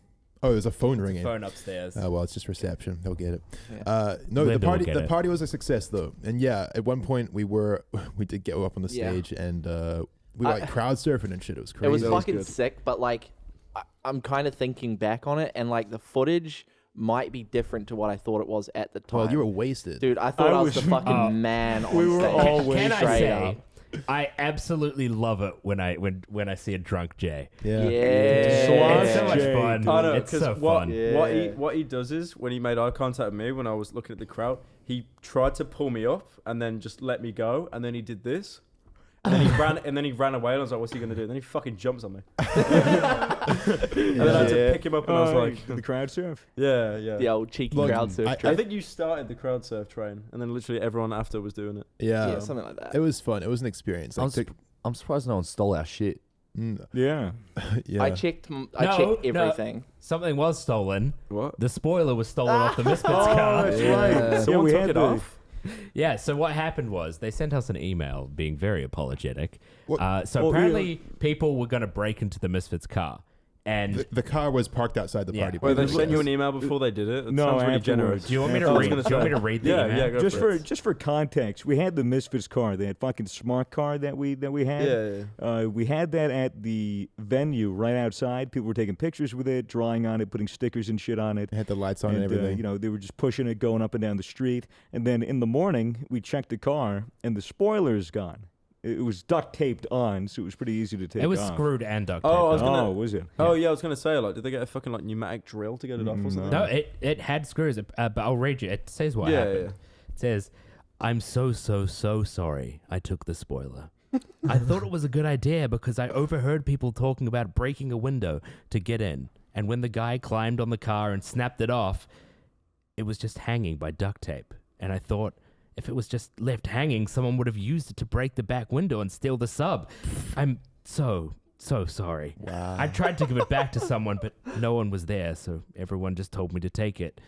Oh, there's a phone ringing. Phone upstairs. Well, it's just reception. They'll get it. Yeah. No, Linda will the get it. party was a success though, and yeah, at one point we did get up on the Yeah. stage and we were like crowd surfing and shit. It was crazy. It was That was fucking good. sick, but like, I'm kind of thinking back on it, and like the footage might be different to what I thought it was at the time. Well, you were wasted. Dude, I thought I I was the was- fucking man on we were stage. all Can I Straight say, up. I absolutely love it when I see a drunk Jay. Yeah. Slosh It's so much Jay, fun. dude. I know, It's so what, fun. what he does is when he made eye contact with me when I was looking at the crowd, he tried to pull me up and then just let me go, and then he did this. And then he ran away, and I was like, "What's he gonna do?" And then he fucking jumps on me. And then I had to pick him up, and I was like, the crowd surf. "Yeah." The old cheeky Look, crowd surf I- trick. I think you started the crowd surf train, and then literally everyone after was doing it. Yeah. Yeah, something like that. It was fun. It was an experience. I'm, Like, I'm surprised no one stole our shit. Yeah. yeah. I checked No, everything. Something was stolen. What? The spoiler was stolen off the Misfits car. that's Yeah. right. Someone we took had it the- off. Yeah, so what happened was they sent us an email being very apologetic. What- So Well, apparently people were going to break into the Misfits car. And The car was parked outside the Yeah. party. Wait, they place. sent you an email before they did it? It No, sounds really afterwards. generous. do you want me to I was read? gonna Do you want me say. to read the Yeah, email? yeah, go Just for it. just for context, we had the Misfits car, that fucking smart car that we had. Yeah. We had that at the venue right outside. People were taking pictures with it, drawing on it, putting stickers and shit on it. It had the lights on and, And, everything. they were just pushing it, going up and down the street. And then in the morning, we checked the car, and the spoiler's gone. It was duct taped on, so it was pretty easy to take It was off. screwed and duct Oh, taped I was on. gonna- was it? Oh yeah, I was gonna say, like, did they get a fucking like pneumatic drill to get it off or something? No, it had screws, but I'll read you. It says what Yeah, happened. yeah. It says, "I'm so sorry I took the spoiler. I thought it was a good idea because I overheard people talking about breaking a window to get in. And when the guy climbed on the car and snapped it off, it was just hanging by duct tape. And I thought, if it was just left hanging, someone would have used it to break the back window and steal the sub. I'm so sorry. Wow. I tried to give it back to someone, but no one was there, so everyone just told me to take it.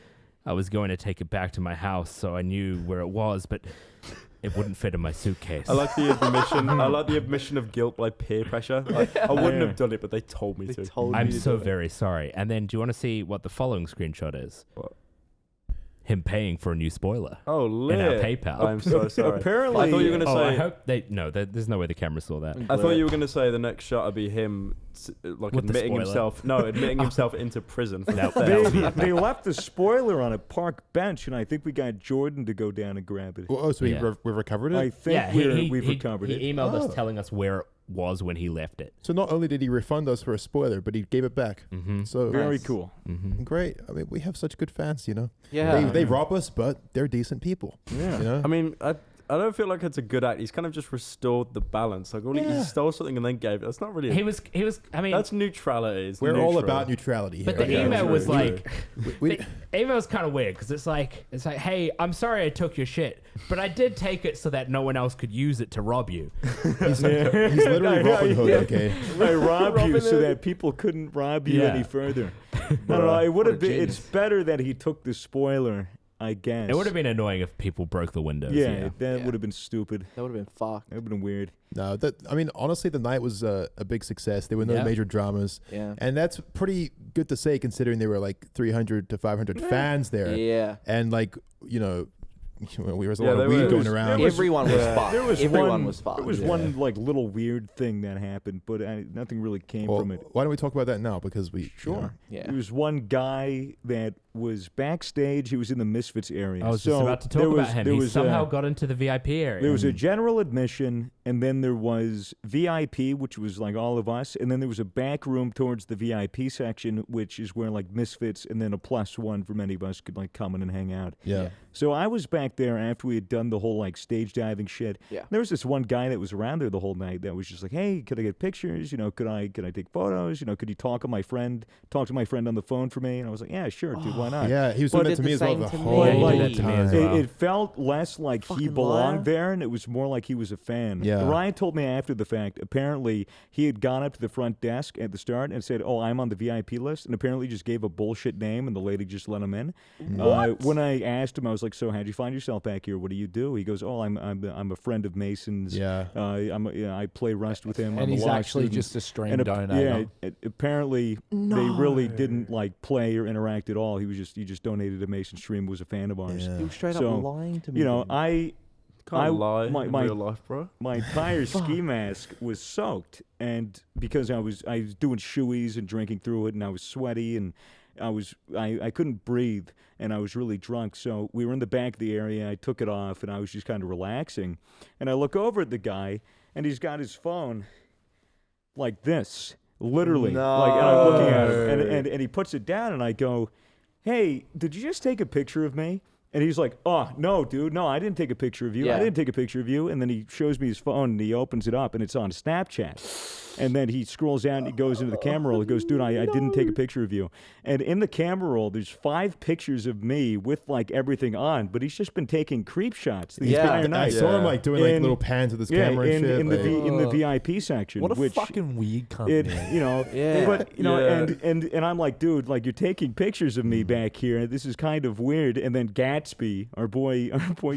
I was going to take it back to my house, so I knew where it was, but it wouldn't fit in my suitcase." I like the admission. I like the admission of guilt by peer pressure. Like, I wouldn't have done it, but they told me They to. told me I'm to so do it. very sorry. And then, do you want to see what the following screenshot is? What? Him paying for a new spoiler Oh, lit. in our PayPal. I'm so sorry. Apparently, I thought you were gonna Oh, I say. hope there's no way the camera saw that. I thought you were gonna say the next shot would be him, like With the admitting spoiler. himself. No, admitting himself into prison. For No, theft. they left the spoiler on a park bench, and I think we got Jordan to go down and grab it. Oh, so Yeah. we recovered it? I think Yeah, we've recovered he it. emailed Oh. us telling us where it was when he left it. So not only did he refund us for a spoiler, but he gave it back. Mm-hmm. So Very Nice. cool. Mm-hmm. great. I mean, we have such good fans, you know. Yeah. They rob us, but they're decent people. Yeah. You know. I mean, I don't feel like it's a good act. He's kind of just restored the balance. Like, he Yeah. stole something and then gave it. That's not really. He was. I mean, That's neutrality. It's We're all neutral. about neutrality here. but the Yeah, email true, was true. like, We- the email was kind of weird because it's like, hey, I'm sorry I took your shit, but I did take it so that no one else could use it to rob you. he's literally Robin Hood, okay? I robbed you Robin so Hood. that people couldn't rob you Yeah. any further. I don't know. It would What a have been. It's genius. better that he took the spoiler, I guess. It would have been annoying if people broke the windows. Yeah, that Yeah. would have been stupid. That would have been fucked. That would have been weird. No, I mean, honestly, the night was a big success. There were no Yeah. major dramas. Yeah. And that's pretty good to say considering there were like 300 to 500 fans there. Yeah. And like, you know, there was a Yeah, lot of there weed was- going there around. was- Everyone was fucked. There was Everyone one, was fucked. There was Yeah. one like little weird thing that happened, but nothing really came Well, from it. why don't we talk about that now? Because we Sure. you know, Yeah. There was one guy that was backstage. He was in the Misfits area. I was so just about to talk about him. He somehow got into the VIP area. There was a general admission, and then there was VIP, which was like all of us, and then there was a back room towards the VIP section, which is where like Misfits and then a +1 for many of us could like come in and hang out. Yeah. So I was back there after we had done the whole like stage diving shit. Yeah. There was this one guy that was around there the whole night that was just like, "Hey, could I get pictures? You know, could I take photos? You know, could you talk to my friend on the phone for me?" And I was like, "Yeah, sure, dude, why not?" Yeah, he was doing that to me as well the whole time. It felt less like he belonged there, and it was more like he was a fan. Yeah. Ryan told me after the fact, apparently he had gone up to the front desk at the start and said, "Oh, I'm on the VIP list," and apparently just gave a bullshit name, and the lady just let him in. When I asked him, I was like, "So how'd you find yourself back here? What do you do?" He goes, "Oh, I'm a friend of Mason's. Yeah. I play Rust with him. And I'm he's a law actually student." just a stream And donor. apparently they really didn't like play or interact at all. He just donated to Mason's stream, was a fan of ours. Yeah. He was straight up lying to me. You know, Can't lie in real life, bro. my entire ski mask was soaked, and because I was doing shoeies and drinking through it, and I was sweaty, and I couldn't breathe, and I was really drunk. So we were in the back of the area. I took it off, and I was just kind of relaxing. And I look over at the guy, and he's got his phone like this, literally. No. Like, and I'm looking at him, and he puts it down, and I go, "Hey, did you just take a picture of me?" And he's like, "Oh, no, dude, no, I didn't take a picture of you. Yeah. I didn't take a picture of you." And then he shows me his phone, and he opens it up, and it's on Snapchat. And then he scrolls down, and he goes into the camera roll. He goes, "Dude, I didn't take a picture of you." And in the camera roll, there's 5 pictures of me with, like, everything on, but he's just been taking creep shots the entire I night. saw him, like, doing, like, little pans with his camera and shit. In the VIP section. What a which fucking weird company. you know, Yeah. but, you know, Yeah. and I'm like, "Dude, like, you're taking pictures of me back here. This is kind of weird." And then Gatsby, our boy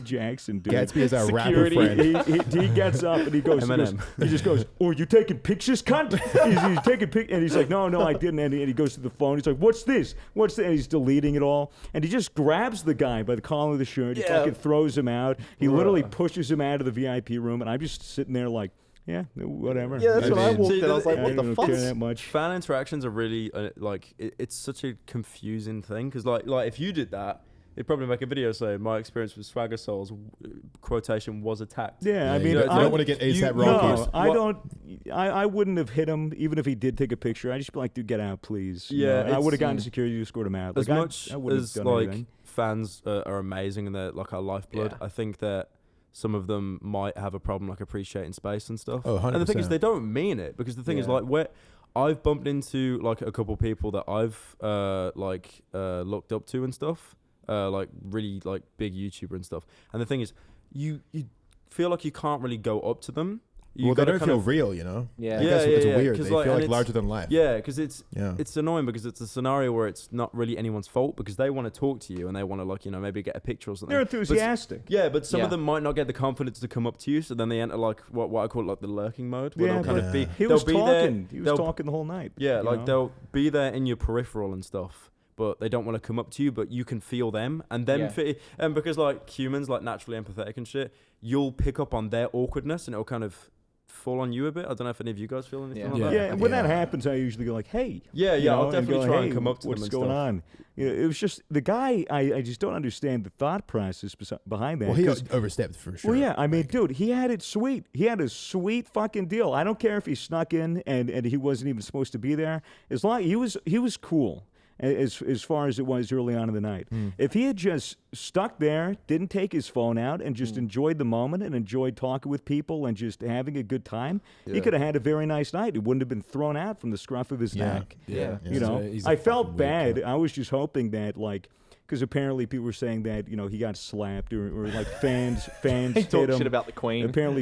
Jackson, dude. Gatsby is our rapper Security. friend. He gets up and he just goes, "Oh, you taking pictures, cunt?" He's taking pictures, and he's like, no, I didn't. And he goes to the phone. He's like, "What's this? What's that?" And he's deleting it all. And he just grabs the guy by the collar of the shirt. He fucking throws him out. He literally pushes him out of the VIP room. And I'm just sitting there like, yeah, whatever. Yeah, that's what I walked in. I was like, I what the don't fuck? care that much. Fan interactions are really like it's such a confusing thing because like if you did that, it'd probably make a video saying my experience with Swagger Souls quotation was attacked. Yeah, I You mean, don't want to get ASAP no, Rocky. I don't. I wouldn't have hit him even if he did take a picture. I'd just be like, "Dude, get out, please." You Yeah, know? And I would have it's- gotten security to escort him out. As Like, much I wouldn't as have done like anything. fans are amazing and they're like our lifeblood, Yeah. I think that some of them might have a problem like appreciating space and stuff. Oh, 100%. And the thing is, they don't mean it because the thing is Yeah. like I've bumped into like a couple people that I've looked up to and stuff, like really like big YouTuber and stuff. And the thing is, you feel like you can't really go up to them. Well, they don't feel real, you know? Yeah. I guess Yeah, it's yeah, weird. 'cause, They like, feel and like it's- larger than life. Yeah, because it's Yeah. annoying because it's a scenario where it's not really anyone's fault because they want to talk to you and they want to like maybe get a picture or something. They're But enthusiastic. yeah, but some of Yeah. them might not get the confidence to come up to you, so then they enter like what I call like the lurking mode, where they'll kind of be. He they'll was be talking. there. He was they'll- talking the whole night. Yeah, you like know? they'll be there in your peripheral and stuff, but they don't want to come up to you, but you can feel them, and them Yeah. and because like humans like naturally empathetic and shit, you'll pick up on their awkwardness and it'll kind of fall on you a bit. I don't know if any of you guys feel anything Yeah. like Yeah, that. and when that Yeah. happens, I usually go like, "Hey." Yeah, you yeah, know, I'll and definitely go, try "Hey, and come up to them what's and going stuff. on? You know, it was just the guy. I just don't understand the thought process behind that. Well, he 'cause- overstepped for sure. Well, yeah, I mean, dude, he had it sweet. He had a sweet fucking deal. I don't care if he snuck in and he wasn't even supposed to be there. As long he was cool as far as it was early on in the night. If he had just stuck there, didn't take his phone out, and just enjoyed the moment and enjoyed talking with people and just having a good time, he could have had a very nice night. He wouldn't have been thrown out from the scruff of his neck. Yeah. You know, I felt bad. I was just hoping that like. Because apparently people were saying that he got slapped or like fans He hit talked him. shit about the Queen. Apparently,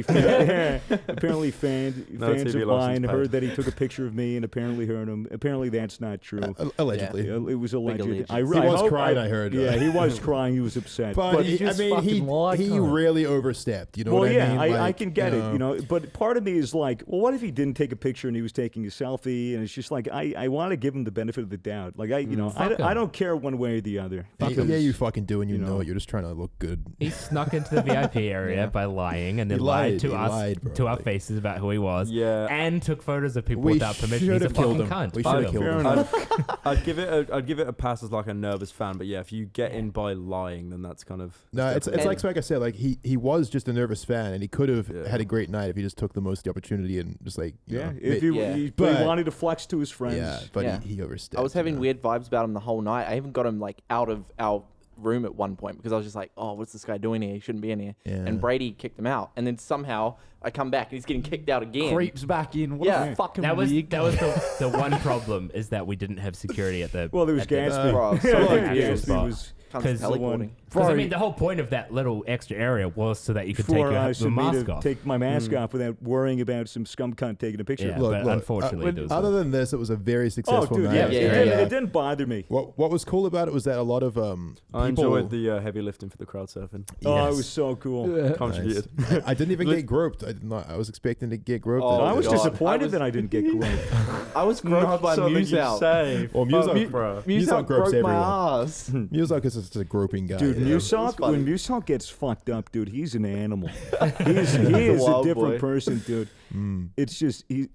fans TV of license mine paid. heard that he took a picture of me and apparently heard him. Apparently, that's not true. Allegedly. Yeah, it was alleged. alleged. I He was hope- crying, I heard. Yeah, he was crying. He was upset. But he he, I just mean, fucking lied, he cunt. really overstepped. You know well, what yeah, I mean? I Like, can get it, But part of me is like, well, what if he didn't take a picture and he was taking a selfie? And it's just like, I want to give him the benefit of the doubt. Like, I fuck him. I don't care one way or the other. Because, you fucking do, and you you know know. it. You're just trying to look good. He snuck into the VIP area by lying and then He lied lied, to he us, lied, bro. to our Like- faces about who he was, Yeah. and took photos of people We without permission. should He's a have killed fucking him. cunt. We Fuck should have him. killed him. I'd give it a pass as like a nervous fan, but yeah, if you get in by lying, then that's kind of No, it's definitely- like I said, like he was just a nervous fan, and he could have Yeah. had a great night if he just took the most of the opportunity and just like you Yeah, know, if ma- he But- wanted to flex to his friends. yeah, but Yeah. he overstepped. I was having you know? weird vibes about him the whole night. I even got him like out of our room at one point because I was just like, oh, what's this guy doing here? He shouldn't be in here. Yeah. And Brady kicked him out. And then somehow I come back and he's getting kicked out again. Creeps back in. What Yeah. a fucking That was weird the one problem is that we didn't have security at the. Well, there was at the- Gatsby. Bro, so Yeah, confused. Gatsby was Comes 'Cause the teleporting. Because I mean, the whole point of that little extra area was so that you could take for your us the for me mask to off. take my mask off without worrying about some scum cunt taking a picture. Yeah, Look, but look, unfortunately, there was other than this, it was a very Oh, successful dude, night. yeah, Yeah, it, yeah. it didn't bother me. What was cool about it was that a lot of I people. enjoyed the heavy lifting for the crowd surfing. Oh, it Yes. was so cool. Contributed. Nice. I didn't even get groped. I did not. I was expecting to get groped. Oh, I was God. disappointed I was- that I didn't get groped. I was groped by Muzak. Say. Well, Muzak- Fuck, bro. Muzak gropes broke my everyone. ass. Muzak is just a groping guy. Dude, you know? Musak, funny. when Musak gets fucked up, dude, he's an animal. he is a wild different boy. person, dude. It's just he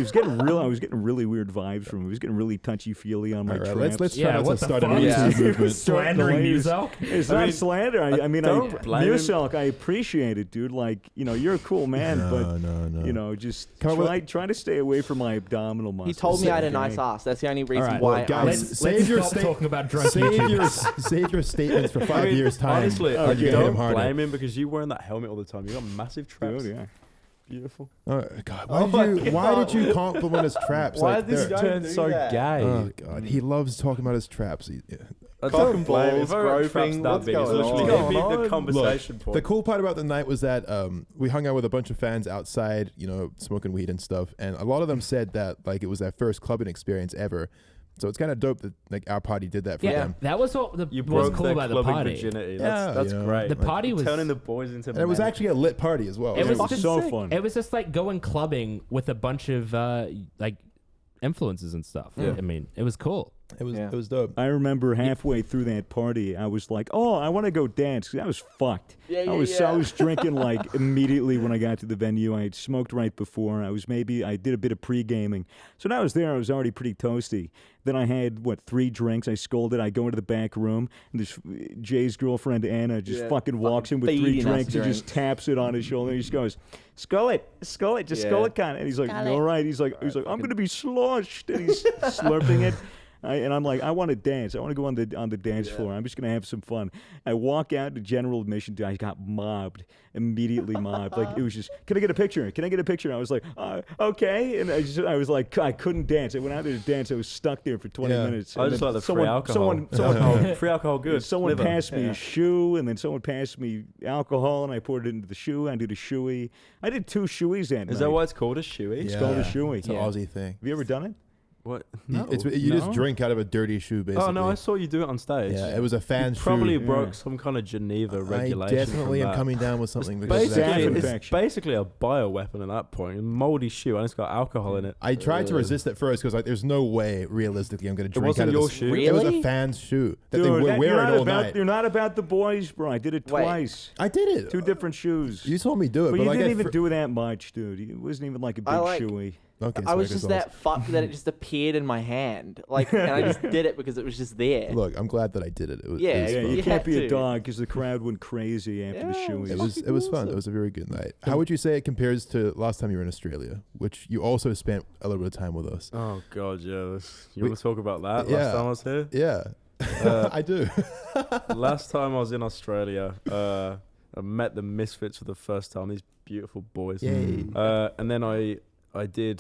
was getting real. I was getting really weird vibes from him. He was getting really touchy feely on my All right, traps. let's try Yeah, not what to the start a fuck? Me Yeah. Too movement. Slandering The ladies- Muzak? It's I not mean, slander. I mean, don't blame him. Musak, I appreciate it, dude. Like, you know, you're a cool man, but no. you know, just Come on, try to stay away from my abdominal muscles. He told me I had a okay? nice ass. That's the only reason right, why well, guys, Let's save your stop sta- talking about drunk Save YouTubers. save your statements for 5 years time. Honestly, Oh, I You get don't him harder. blame him because you wearing that helmet all the time. You got massive traps. Dude, yeah. Beautiful. Oh God! Why did you compliment his traps? Why like did this they're- guy Turned do so that? gay. Oh God! He loves talking about his traps. I Cock don't and blame him. balls, If I got traps groping, that what's big, it's going literally on? gonna be What's going the on? conversation point. The cool part about the night was that we hung out with a bunch of fans outside, you know, smoking weed and stuff, and a lot of them said that like it was their first clubbing experience ever. So it's kind of dope that like our party did that for Yeah, them. that was what You was broke cool their about the clubbing party. virginity. Yeah, That's you know, great. The party was turning the boys into And it was men. actually a lit party as well. It was was just so sick. fun. It was just like going clubbing with a bunch of like influences and stuff. Yeah. I mean, it was cool. It was Yeah. it was dope. I remember halfway through that party, I was like, "Oh, I want to go dance." 'Cause I was fucked. Yeah, I was yeah. I was drinking like immediately when I got to the venue. I had smoked right before. I did a bit of pre-gaming. So when I was there, I was already pretty toasty. Then I had 3 drinks. I scolded. I go into the back room, and this Jay's girlfriend Anna just Yeah, fucking walks in with 3 feeding us drinks and just drinks. taps it on his shoulder. He just goes, "Skull it, just skull it, cunt." And he's like, "All right." He's like, "I'm gonna be sloshed," and he's slurping it. And I'm like, I want to dance. I want to go on the dance floor. I'm just gonna have some fun. I walk out to general admission. I got mobbed immediately. Mobbed. Like it was just, can I get a picture? Can I get a picture? And I was like, okay. And I was like, I couldn't dance. I went out there to dance. I was stuck there for 20 Yeah. minutes. I And just then like the free alcohol. Someone Free alcohol, good. Someone Liver. passed me a shoe, and then someone passed me alcohol, and I poured it into the shoe. I did a shoey. I did 2 shoeys that night. Is that why it's called a shoey? It's called a shoey. It's an Aussie thing. Have you ever done it? What? You just No? drink out of a dirty shoe, basically. Oh no, I saw you do it on stage. Yeah, it was a fan shoe. Probably Yeah. broke some kind of Geneva regulation. I definitely from am that. coming down with something because of that Basically, shoe. Staph It's infection. basically a bioweapon at that point. A moldy shoe, and it's got alcohol in it. I tried to resist at first because like, there's no way realistically I'm going to drink wasn't out of your this. shoe? It was a Really? fan's shoe that Dude, they were you're wearing not all about, night. You're not about the boys, bro. I did it Wait. twice. I did it. 2 different shoes. You told me do it, but but you like didn't I even fr- do that much, dude. It wasn't even like a big I like- shoey. Okay, I was so just it's that fucked that it just appeared in my hand. Like, and I just did it because it was just there. Look, I'm glad that I did it. It was, Yeah, it was Yeah, fun. you You can't had be a to. dog because the crowd went crazy after the Yeah, shoeys. It was fun. It was a very good night. How would you say it compares to last time you were in Australia, which you also spent a little bit of time with us? Oh god, yeah. You We- want to talk about that? Yeah. Last time I was here. Yeah, I do. Last time I was in Australia, I met the Misfits for the first time. These beautiful boys. Yay. And then I did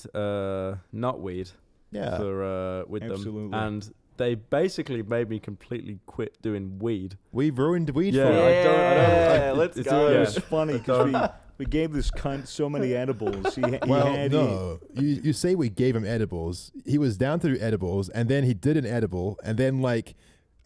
Nutweed Yeah. for with Absolutely. them, and they basically made me completely quit doing weed. We've ruined weed Yeah, for you. Yeah, I let's it's- go. It yeah. was funny because we gave this cunt so many edibles. He Well, had no. You say we gave him edibles. He was down to do edibles, and then he did an edible, and then like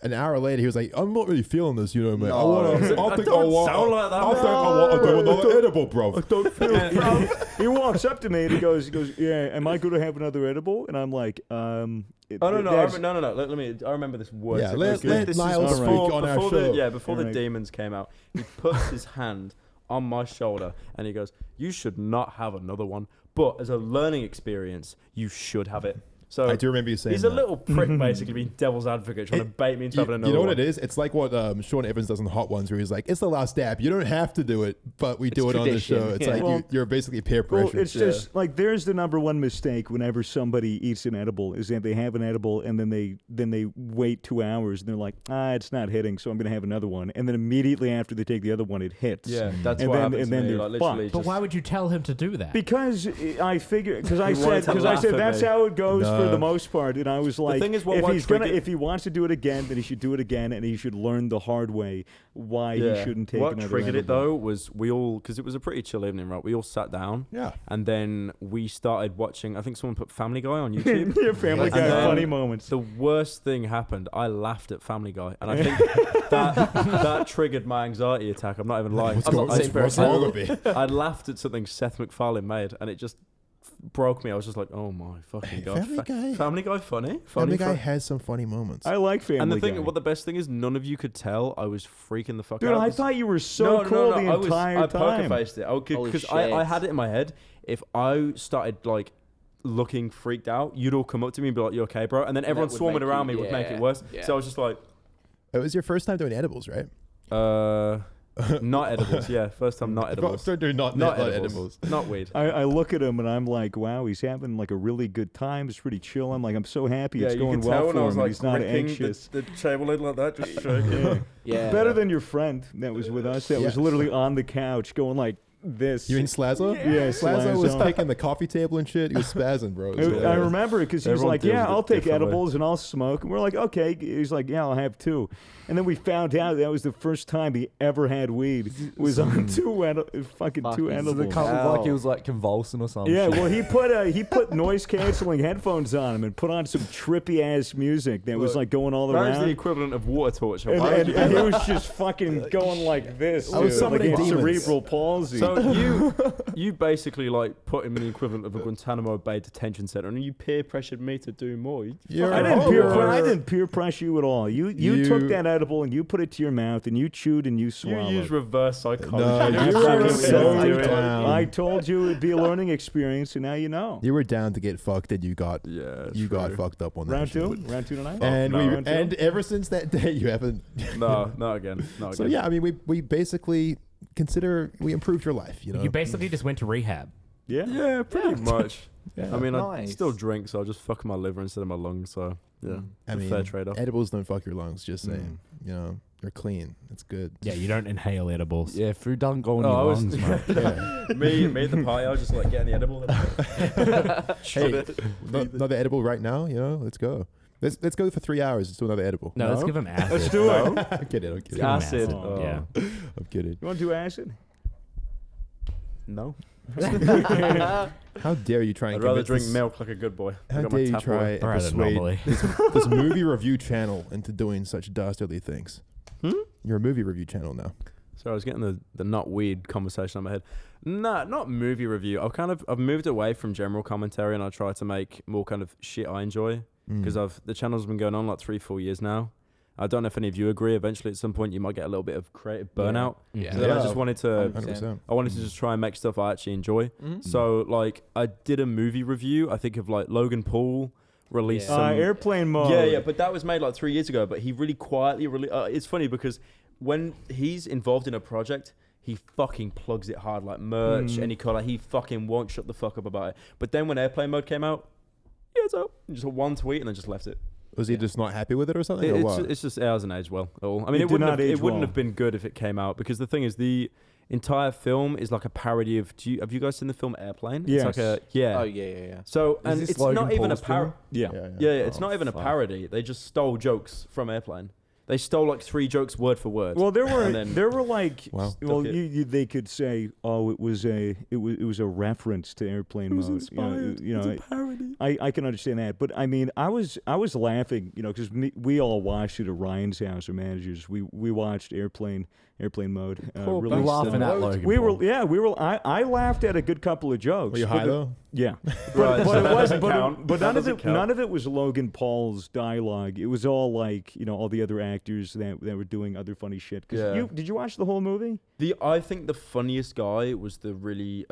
an hour later, he was like, "I'm not really feeling this, man. No. I think I want. sound like that, I think I want to do another edible, bro." I don't feel proud. He walks up to me and he goes, "Yeah, am I going to have another edible?" And I'm like, No. there's- Let me. I remember this word. Yeah, let Niall speak on our show. Before the demons came out, he puts his hand on my shoulder and he goes, "You should not have another one, but as a learning experience, you should have it." So I do remember you saying he's that. a little prick, basically being devil's advocate, trying to bait me into having another You know one. what it is? It's like what Sean Evans does on the Hot Ones, where he's like, "It's the last dab. You don't have to do it, but we do it on the tradition. show." It's Yeah. like Well, you're basically peer Well, pressure. it's just like there's the number one mistake whenever somebody eats an edible is that they have an edible and then they wait 2 hours and they're like, it's not hitting, so I'm gonna have another one, and then immediately after they take the other one, it hits. Yeah, that's And what then- happens and to then me. they're Like literally, fucked. But just, why would you tell him to do that? Because I figured, because I He wanted said, to laugh at that's me. how it goes for No. the most part, and I was like, thing is, if he wants to do it again, then he should do it again, and he should learn the hard way why he shouldn't take what another triggered it edible. though was we all, because it was a pretty chill evening, right? We all sat down yeah. and then we started watching. I think someone put Family Guy on YouTube. Your Family And Guy then funny moments. The worst thing happened. I laughed at Family Guy, and I think that triggered my anxiety attack. I'm not even lying. What's I'm not the same person. wrong with me? I laughed at something Seth MacFarlane made, and it just broke me. I was just like, "Oh my fucking god!" Family Guy. Family Guy, funny. Family Guy fun. has some funny moments. I like Family And the Guy. thing, what the best thing is, none of you could tell I was freaking the fuck Dude, out. I thought you were so cool the entire I time. poker faced it Holy because I shit. had it in my head. If I started like looking freaked out, you'd all come up to me and be like, "You okay, bro?" And then everyone would swarming make around you- me would make yeah, it worse. yeah. So I was just like, It was your first time doing edibles, right? not edibles. Yeah, first time not edibles. Start doing not edibles. Not weed. I look at him and I'm like, wow, he's having like a really good time. It's pretty chill. I'm like, I'm so happy it's you going could well tell when for I him. was and like he's not gripping anxious. the table lid like that, just shaking. Yeah. Yeah. Better than your friend that was with us that was Yeah. literally on the couch going like this. You mean Slazo? Yeah, Slazo was Slazo. kicking the coffee table and shit. He was spazzing, bro. It was I hilarious. remember it because he was Everyone like, deals yeah, with it I'll take differently. edibles and I'll smoke. And we're like, okay. He's like, yeah, I'll have two. And then we found out that was the first time he ever had weed. Was on two edibles. So the couple Wow. like he was like convulsing or something. Yeah, well, he put noise canceling headphones on him and put on some trippy ass music that was like going all That is the around. equivalent of water torture. And, Why would and you- he was just fucking going like this. I was dude, like summoning he had demons. cerebral palsy. So you basically like put him in the equivalent of a Guantanamo Bay detention center, and you peer pressured me to do more. You're I a didn't peer pressure you at all. You took that edible and you put it to your mouth and you chewed and you You swallowed. use reverse psychology. No, That's you exactly were what so you're doing. down. I told you it'd be a learning experience, and now you know. You were down to get fucked, and you got Yeah, got true. fucked up on that. Round shit. round two tonight. And no. we and ever since that day, you haven't. No, not again. Not So again. yeah, I mean, we basically consider we improved your life. You know, You basically just went to rehab. Yeah. Yeah, pretty much. Yeah. I mean, I Nice. still drink, so I just fuck my liver instead of my lungs. So yeah, I it's mean, a fair trade-off. edibles don't fuck your lungs. Just saying, you know, they're clean. It's good. Yeah, you don't inhale edibles. Yeah, food doesn't go in Oh, I your was- lungs, mate. Yeah. me at the party, I was just like getting the edible. Hey, another edible right now. You know, let's go. Let's go for 3 hours. Let's do another edible. No, let's No? give him acid. Let's do it. I'm kidding. I'm kidding. Give him Acid. Oh. Yeah. I'm kidding. You want to do acid? No, How dare you try and I'd rather convince drink this- milk like a good boy. I How got my dare you tap try water. and Or rather, persuade normally. this movie review channel into doing such dastardly things? Hmm? You're a movie review channel now. So I was getting the not weed conversation on my head. Nah, not movie review. I've moved away from general commentary and I try to make more kind of shit I enjoy because the channel's been going on like 3-4 years now. I don't know if any of you agree. Eventually, at some point, you might get a little bit of creative burnout. Yeah. So then I Yeah. just wanted to. 100%. I wanted to just try and make stuff I actually enjoy. Mhm. So like, I did a movie review. I think of like Logan Paul released Yeah. some. Airplane mode. Yeah, but that was made like 3 years ago. But he really quietly it's funny because when he's involved in a project, he fucking plugs it hard, like merch, any color. He fucking won't shut the fuck up about it. But then when airplane mode came out, yeah, it's out. Just one tweet and then just left it. Was he just not happy with it or something? or what? It's just it hasn't aged well at all. I mean, It did not age it wouldn't well. have been good if it came out because the thing is the entire film is like a parody of. Have you guys seen the film Airplane? Yes. It's like a yeah. Oh yeah. So Is and this it's Logan not even a Paul's film? parody. Yeah. Yeah, it's Oh, not even a fuck. parody. They just stole jokes from Airplane. They stole like 3 jokes word for word. Well, there And were like, Wow. well, Took it. they could say, oh, it was a reference to Airplane Mode. inspired. You know, It's a parody. I can understand that, but I mean, I was laughing, you know, because we all watched it at Ryan's house, our managers. We watched Airplane Mode. Poor Really We're bastard. laughing at Logan. we Paul. were. I laughed at a good couple of jokes. Were you but high though? Yeah, Right, but so it that wasn't. doesn't count. But That none of doesn't it. count. None of it was Logan Paul's dialogue. It was all like, you know, all the other actors that were doing other funny shit. 'Cause Yeah. did you watch the whole movie? I think the funniest guy was the really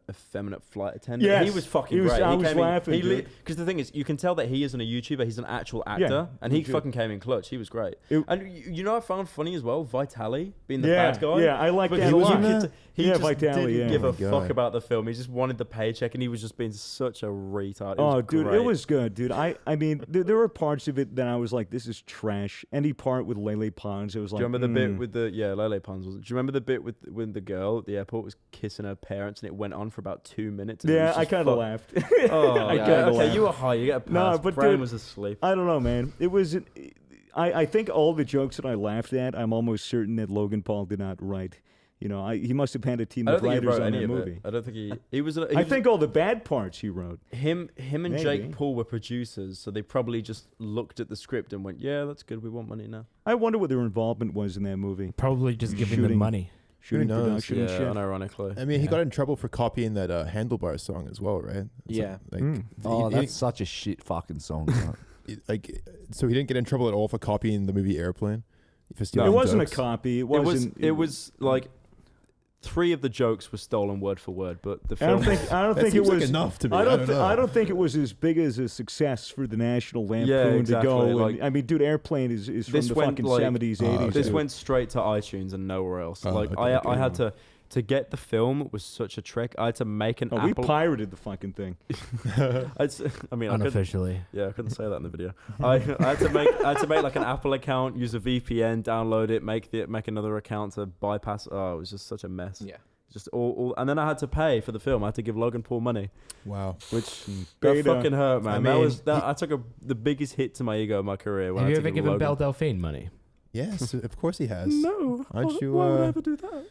effeminate flight attendant. Yes. He was fucking He was- great. I was laughing, dude. Because the thing is, you can tell that he isn't a YouTuber. He's an actual actor, and he legit. fucking came in clutch. He was great. It- And you know, I found funny as well, Vitali being the Yeah, bad guy. yeah, I like Because that a lot. He Yeah, just Vitali, didn't yeah. give Oh a my God. fuck about the film. He just wanted the paycheck, and he was just being such a retard. It Oh, was dude, great. it was good, dude. I mean, there were parts of it that I was like, this is trash. Any part with Lele Pons, it was Do like, you remember the bit with the Lele Pons? Do you remember the bit with when the girl at the airport was kissing her parents and it went on for about 2 minutes? And it Yeah, was I just kind of fuck- laughed. Oh, I yeah, kinda okay, laughed. you were high. You get a pass. No, but Brian dude, was asleep. I don't know, man. It was. I think all the jokes that I laughed at, I'm almost certain that Logan Paul did not write. You know, he must have had a team I of don't think he writers wrote on any that of movie. it. I don't think he was. I think all the bad parts he wrote. him and Maybe. Jake Paul were producers, so they probably just looked at the script and went, "Yeah, that's good. We want money now." I wonder what their involvement was in that movie. Probably just giving Shooting. them money. Shooting knows? production and Yeah, shit. unironically. I mean, he Yeah. got in trouble for copying that Handlebar song as well, right? Yeah. Like, Oh, he- that's such a shit fucking song. Right? like, so he didn't get in trouble at all for copying the movie Airplane. For It stealing wasn't jokes? a copy. It It was. wasn't. It was like 3 of the jokes were stolen word for word, but the I don't film. think. I don't That think it seems like was enough to me. I don't. know. I don't think it was as big as a success for the National Lampoon exactly, to go. like- And, I mean, dude, Airplane is from This the went, fucking like- 70s, Oh, 80s. This dude. went straight to iTunes and nowhere else. Oh, Like okay, I had to get the film was such a trick. I had to make an Oh, we Apple. pirated the fucking thing. I mean, I couldn't, Unofficially. I couldn't say that in the video. I had to make like an Apple account, use a VPN, download it, make another account to bypass. Oh, it was just such a mess. Yeah. Just all, and then I had to pay for the film. I had to give Logan Paul money, Wow. which that Beta. fucking hurt, man. I mean, I took the biggest hit to my ego in my career. When Have I you had to ever give given Logan. Belle Delphine money? Yes, of course he has. No. Aren't you, Why would I ever do that?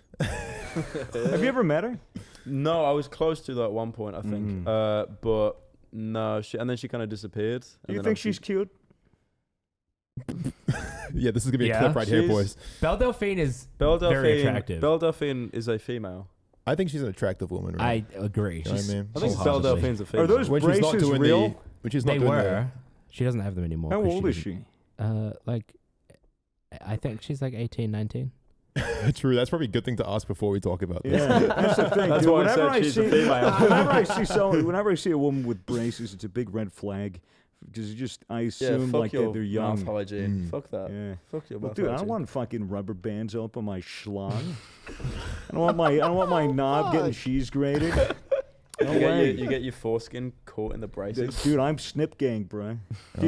Have you ever met her? No, I was close to that at one point, I think. But no, and then she kind of disappeared. Do you think she's cute? Yeah, this is gonna be a Yeah, clip right here, she's- boys. Belle Delphine is Belle very Delphine? attractive. Belle Delphine is a female. I think she's an attractive woman, right? I agree. You know what I mean? I think Belle Wholeheartedly. Delphine's a female. Are those When she's not braces doing real? the, when she's not They doing were. She doesn't have them anymore. How 'cause old is didn't- she? Like, I think she's like 18, 19. the true. That's probably a good thing to ask before we talk about this. Yeah, that's the thing. That's dude. why I Whenever said she's a see, female. whenever I see a woman with braces, it's a big red flag. Because I assume fuck like your that they're young. mouth hygiene. Mm. Fuck that. Yeah. Fuck your Well, mouth dude, I don't hygiene. want fucking rubber bands up on my schlong. I don't want my knob getting cheese grated. No way. You get your foreskin caught in the braces. Dude, I'm snip gang, bro. Do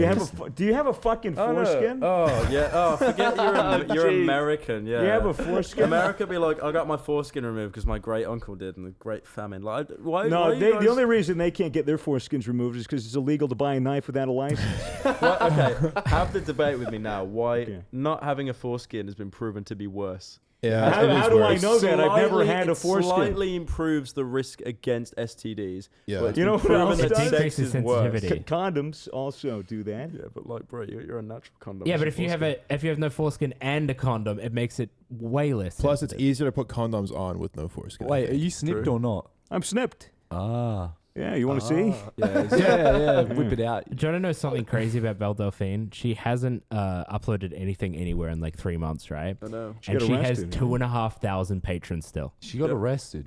you have a fucking foreskin? No. Oh yeah. Oh, forget you're Jeez. American. Yeah. You have a foreskin? America be like, I got my foreskin removed because my great uncle did in the Great Famine. Like, why? No, why you the guys- only reason they can't get their foreskins removed is because it's illegal to buy a knife without a license. Okay, have the debate with me now. Why Okay. not having a foreskin has been proven to be worse? Yeah. How- it is how do I worse. know that? I've never had a it foreskin. Slightly improves the risk against STDs. Yeah. but it's You know been what else proven that does? sex Decreases is worse. sensitivity. Condoms also do that. Yeah, but like, bro, you're a natural condom. Yeah, It's but a if you have foreskin. if you have no foreskin and a condom, it makes it way less. Plus, it's sensitive. easier to put condoms on with no foreskin. Wait, are you snipped True. or not? I'm snipped. Ah. Yeah, you want to see? Yeah, Yeah, whip it out. Do you want to know something crazy about Belle Delphine? She hasn't uploaded anything anywhere in like 3 months, right? I know. She And got she has arrested, 2,500 patrons still. She got Yep. arrested.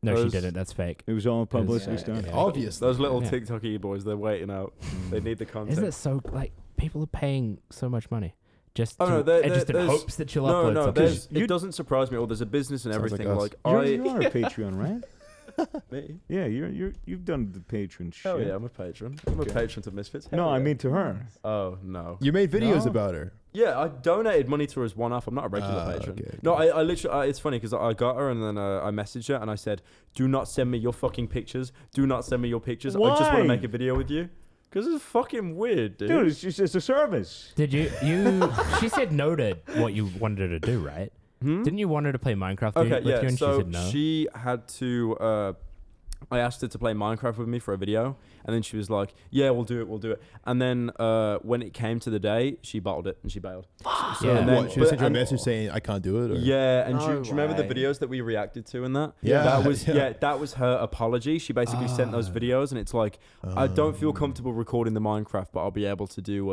No, she Those- didn't. That's fake. It was all publicity Yeah, stuff. yeah. Obviously. Those little Yeah. TikTok boys, they're waiting out. They need the content. Isn't it so like people are paying so much money just Oh, to, no, there- just in there's- hopes that she'll no, upload no, something? it doesn't surprise me at all. There's a business and Sounds like everything. us. Like, You are a Patreon, right? me? Yeah, you've done the patron shit. Oh yeah, I'm a patron. I'm Okay. a patron to Misfits. No, Hell I yeah. mean to her. Oh no. You made videos No. about her. Yeah, I donated money to her as one-off. I'm not a regular Ah, patron. okay, No, I literally. It's funny because I got her and then I messaged her and I said, "Do not send me your fucking pictures. Do not send me your pictures. I just want Why? to make a video with you." Because it's fucking weird, dude. Dude, it's a service. Did you? She said no to what you wanted her to do, right? Didn't you want her to play Minecraft with you? And so she said no. she had to. I asked her to play Minecraft with me for a video, and then she was like, "Yeah, we'll do it." And then when it came to the day, she bottled it and she bailed. So Yeah. what? She sent you a message saying I can't do it. Or? Yeah, and do No you remember the way. videos that we reacted to in that? Yeah. That was her apology. She basically sent those videos, and it's like, I don't feel comfortable recording the Minecraft, but I'll be able to do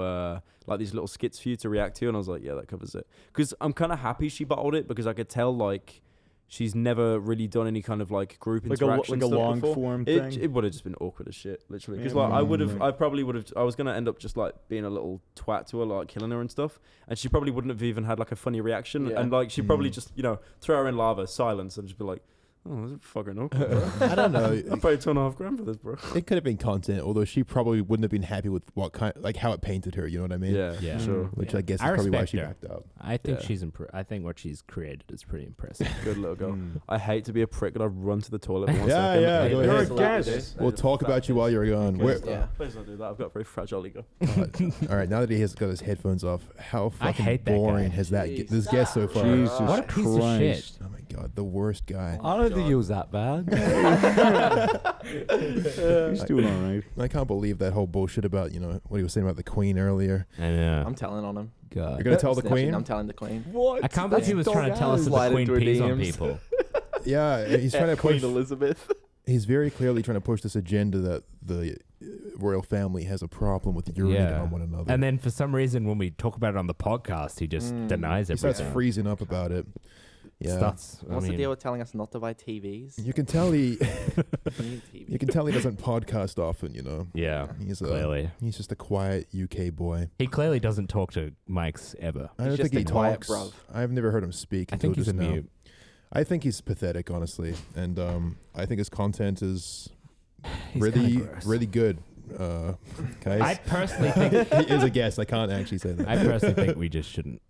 like these little skits for you to react to. And I was like, yeah, that covers it. Because I'm kind of happy she bottled it because I could tell like she's never really done any kind of like group interaction like a stuff long before. form thing. It would have just been awkward as shit, literally. Because Yeah, like I probably would have. I was gonna end up just like being a little twat to her, like killing her and stuff. And she probably wouldn't have even had like a funny reaction. Yeah. And like she probably just throw her in lava, silence, and just be like, oh, this is fucking awkward, bro. I don't know. I paid $2.5 for this, bro. It could have been content, although she probably wouldn't have been happy with what kind, like how it painted her. You know what I mean? Yeah. sure. Which Yeah. I guess is I probably why respect she her. backed up. I think Yeah. she's I think what she's created is pretty impressive. Good little girl. Mm. I hate to be a prick, but I've run to the toilet for 1 Yeah, second. yeah, go You're ahead. a guest. We'll talk about you while you're gone. Where, Yeah. Please don't do that. I've got a very fragile ego. all right, now that he has got his headphones off, how I fucking hate that guy. boring has this guest so far? Jesus What a piece of shit. Christ. Oh my god, the worst guy. I don't think he was that bad. He's doing all right. I can't believe that whole bullshit about what he was saying about the Queen earlier. I know. I'm telling on him. You're God. gonna tell the Snitching, Queen? I'm telling the Queen. What? I can't believe he was trying to tell us that Slide the Queen into her pees on DMs. people. Yeah, he's trying to Queen push. Elizabeth. He's very clearly trying to push this agenda that the royal family has a problem with urinating Yeah. on one another. And then for some reason, when we talk about it on the podcast, he just denies he everything. starts freezing up about it. Yeah, What's the deal with telling us not to buy TVs? you can tell he We need TVs. you can tell he doesn't podcast often. Yeah, clearly. He's just a quiet UK boy. He clearly doesn't talk to mics ever. I don't He's think just he a quiet talks. bruv. I've never heard him speak. I think until he's a just now. mute. I think he's pathetic, honestly, and I think his content is He's really, kinda gross. really good. Guys, I personally think he is a guest. I can't actually say that. I personally think we just shouldn't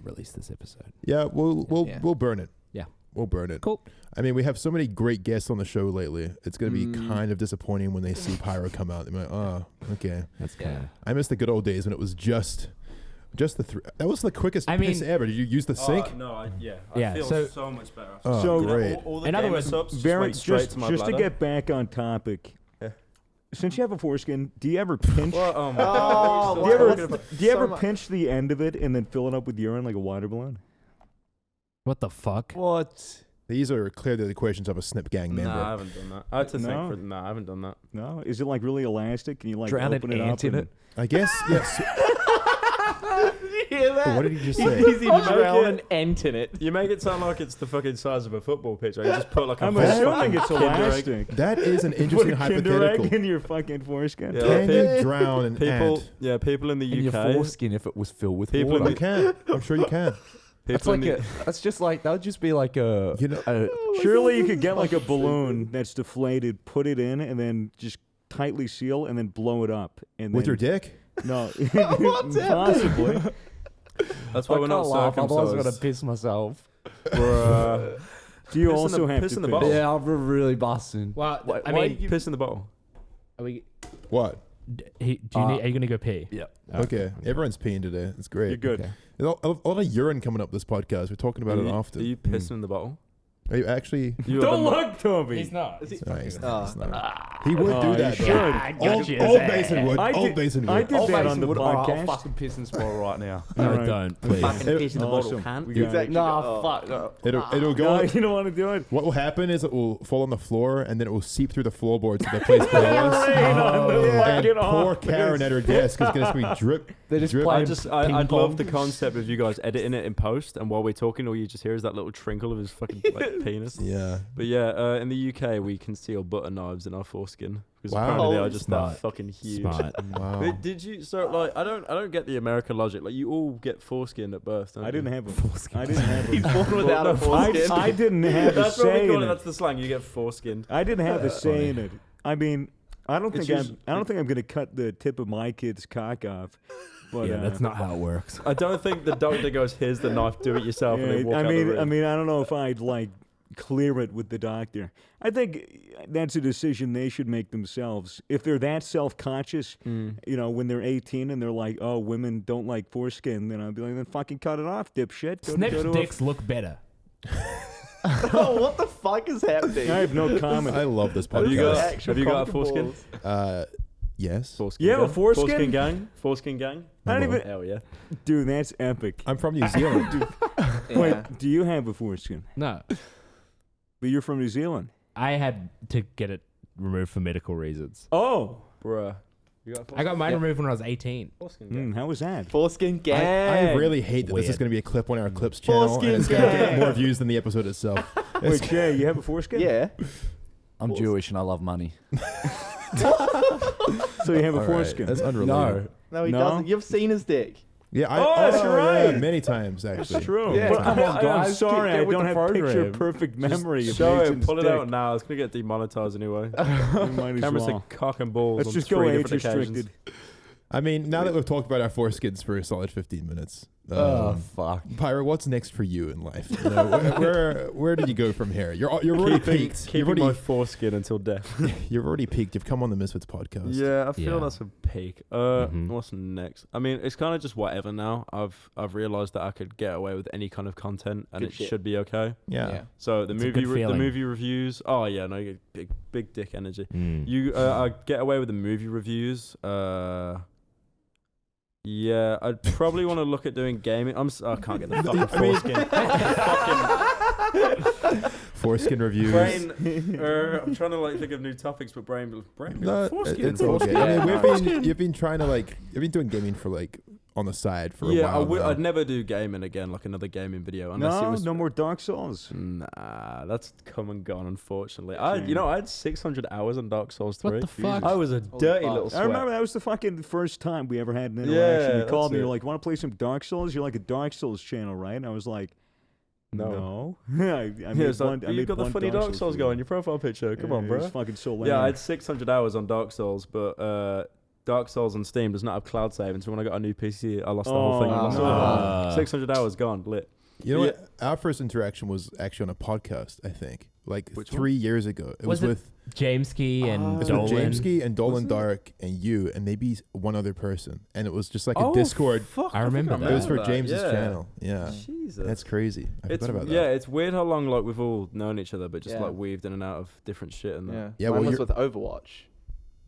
release this episode. Yeah, we'll Yeah. we'll burn it. Yeah. We'll burn it. Cool. I mean, we have so many great guests on the show lately. It's going to be kind of disappointing when they see Pyro come out. They're like, oh, okay. That's kind of. I miss the good old days when it was just the three. That was the quickest piss ever. Did you use the sink? No, I Yeah, feel so much better. After Oh, So, great. all the in other gamer words, subs Barrett, went straight just to my to bladder. get back on topic. Yeah. Since you have a foreskin, do you ever pinch? Well, oh my Oh, God. do you ever, what's the- do you ever so mu- pinch the end of it and then fill it up with urine like a water balloon? What the fuck? What? These are clearly the equations of a Snip Gang member. Nah, I haven't done that. I had to No? think for I haven't done that. No, is it like really elastic? Can you like Drown an open it up? ant in and- it? I guess, yes. Did you hear that? What did he just say? He's Make drown it- an ant in it. You make it sound like it's the fucking size of a football pitch. Right? You just put like a I'm whole assuming fucking it's Kinder Egg. elastic. That is an Put interesting a Kinder hypothetical. Egg in your fucking foreskin. Yeah. Can Pe- you drown an People, ant? yeah, people in the In your UK. foreskin if it was filled with People in water. You can. I'm sure you can. That's People in like the, that's just like that would just be like a You know- Surely you could get like a balloon that's deflated, put it in, and then just tightly seal, and then blow it up. And With then, your dick? No, possibly. that's why I we're not can't laugh, otherwise I'm gonna circumcised. piss myself. We're, Do you Piss in also the- have piss to in the piss? bottle. Yeah, I'm really busting. Well, why, I why mean, you piss in the bottle? are we? What? Are you gonna go pee? Yeah. Okay. Everyone's peeing today. It's great. You're good. Okay. There's a lot of urine coming up this podcast. We're talking about Are it you, often. Are you pissing in the bottle? Are you actually? You Don't are the- look, Toby. He's not. No, he's Oh. not. He's not. He would do Oh, that. you though. should. I got Old, you. old Basin would. I Old did- Basin I would. did that on the I'll podcast. fucking piss and spoil right now. No, Alright. don't please. Fucking piss in the bottle, Awesome. cunt. We got Exactly. Nah, fuck. No. It'll go. No, you don't want to do it. What will happen is it will fall on the floor and then it will seep through the floorboards to the place below us. Rain on the And fucking poor office. Karen at her desk is going to be drip. They just drip. play I'd love the concept of you guys editing it in post, and while we're talking, all you just hear is that little trinkle of his fucking like, penis. Yeah. But yeah, in the UK, we conceal butter knives in our foreskin because Wow. apparently they Oh, are just smart. that fucking huge. Smart. Wow. But did you? So like, I don't get the American logic. Like, you all get foreskin at birth. Don't I didn't you? have a. I didn't have He's a. born without a Well, no, foreskin. I didn't have a That's what we say call in it. it. That's the slang. You get foreskin. I didn't have a say in it. I mean, I don't It's think usually- I'm going to cut the tip of my kid's cock off. But Yeah, that's not how it works. I don't think the doctor goes, "Here's the knife. Do it yourself." and they walk I out the mean, room. I don't know if I'd like clear it with the doctor. I think that's a decision they should make themselves. If they're that self-conscious, when they're 18 and they're like, "Oh, women don't like foreskin," then I'd be like, "Then fucking cut it off, dipshit." Snip's dicks look better. Oh, what the fuck is happening? I have no comment. I love this podcast. Have you got a foreskin? Yes. Foreskin You have a gang? foreskin? Foreskin gang? Foreskin gang? I don't even. Hell yeah. Dude, that's epic. I'm from New Zealand. Yeah. Wait, do you have a foreskin? No, But you're from New Zealand. I had to get it removed for medical reasons. Oh, Bruh. You got a I got mine Yep. removed when I was 18. foreskin gang? how was that? Foreskin gang. I really hate that this is Weird. going to be a clip on our clips channel, Foreskin and it's going to get gang. more views than the episode itself. Wait, Jay, you have a foreskin? Yeah. I'm Jewish and I love money. So you have a All right, foreskin? that's unrelated. No, he No? doesn't. You've seen his dick. Yeah, Oh, that's right. Yeah, many times actually. That's true. Yeah. But Come on, I'm guys, sorry, get I with don't the have picture program. perfect memory of Show it. Nathan's Pull it dick. out now. It's going to get demonetized anyway. We might as Cameras well. are cock and balls Let's on just go 3 age different occasions. restricted. I mean, now that we've talked about our foreskins for a solid 15 minutes, Fuck. Pyro, what's next for you in life? You know, where do you go from here? You're already peaked. You've Keeping my already, foreskin until death. you've already peaked. You've come on the Misfits podcast. Yeah, I feel Yeah. that's a peak. Mhm. What's next? I mean, it's kind of just whatever now. I've realized that I could get away with any kind of content and Good it shit. should be okay. Yeah. So the It's a movie good the feeling. movie reviews. Oh yeah, no, you get big dick energy. Mm. You I get away with the movie reviews. Yeah, I'd probably want to look at doing gaming. I can't get the fucking foreskin. Foreskin reviews. Brain. I'm trying to think of new topics, but brain. No, foreskin. it's okay. foreskin. I mean, Yeah. you've been trying to you've been doing gaming for on the side for a while. now. I'd never do gaming again, like another gaming video, unless it was No more Dark Souls. Nah, that's come and gone. Unfortunately, Shame. I had 600 hours on Dark Souls 3. What the fuck? I was a dirty fuck. little I sweat. remember that was the fucking first time we ever had an interaction. Yeah, You called that's me, you're it. like, "Want to play some Dark Souls?" You're like a Dark Souls channel, right? And I was like, No. "No." I Yeah, made it's like, one. I you made got the one funny Dark Souls video. going. Your profile picture. Come on, It bro. was fucking so lame. Yeah, I had 600 hours on Dark Souls, but Dark Souls on Steam does not have cloud saving. So when I got a new PC, I lost the whole thing. I lost no. it all. Ah. 600 hours gone, lit. You know what? Our first interaction was actually on a podcast. I think Which 3 years ago. It was Was it with Jamesky and it was Dolan. with Jamesky and Was Dolan it? Dark and you and maybe one other person, and it was just like Oh, a Discord. Fuck, I remember think that. It was for that. James's Yeah. channel. Yeah, Jesus. that's crazy. I It's, forgot about yeah, that. it's weird how long we've all known each other, but just Yeah. weaved in and out of different shit and that. Yeah. Yeah, Mine well, was you're- with Overwatch.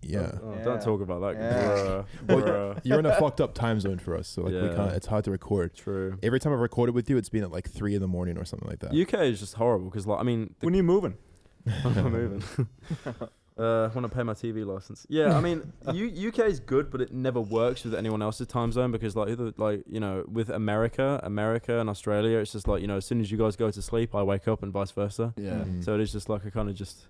Yeah. Oh, Yeah. don't talk about that. Yeah. Bruh. You're in a fucked up time zone for us, so we Yeah. can't. It's hard to record. True. Every time I've recorded with you, it's been at 3 in the morning or something like that. UK is just horrible because, I mean, When are you moving? I'm moving. I want to pay my TV license. Yeah, I mean, UK is good, but it never works with anyone else's time zone because, with America and Australia, it's just as soon as you guys go to sleep, I wake up and vice versa. Yeah. Mhm. So it is just I kind of just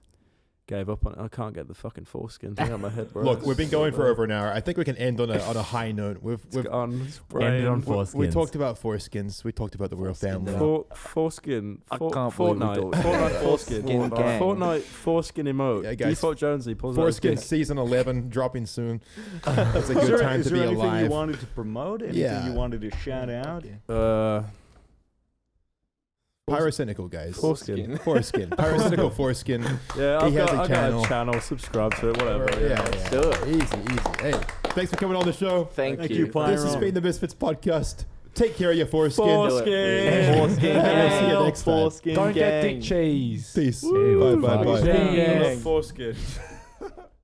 gave up on it. I can't get the fucking foreskin thing out of my head, bro. Look, It's we've been so going for bad. over an hour. I think we can end on a high note. We've Gone. It's Ended on brain. foreskins. we talked about foreskins. We talked about the royal family. Foreskin. I can't believe we Fortnite. don't- Fortnite foreskin. Foreskin gang. Fortnite foreskin emote. Yeah, guys. Default Jonesy pulls out his Foreskin dick. season 11 dropping soon. That's a Is good there, time is to there be anything alive. you wanted to promote? Anything Yeah. you wanted to shout out? Pyrocynical, guys. Foreskin. Foreskin. Pyrocynical foreskin. Yeah, He has a I got channel. a channel. Subscribe to it. Whatever. Yeah. Do it. Easy. Hey, thanks for coming on the show. Thank Thank you. you, Pyro. This has been the Misfits podcast. Take care of your foreskin. Foreskin. Foreskin We'll gang. see you next time. Foreskin Don't get gang. dick cheese. Peace. Ew, Bye. fuck. Bye. Gang. Foreskin.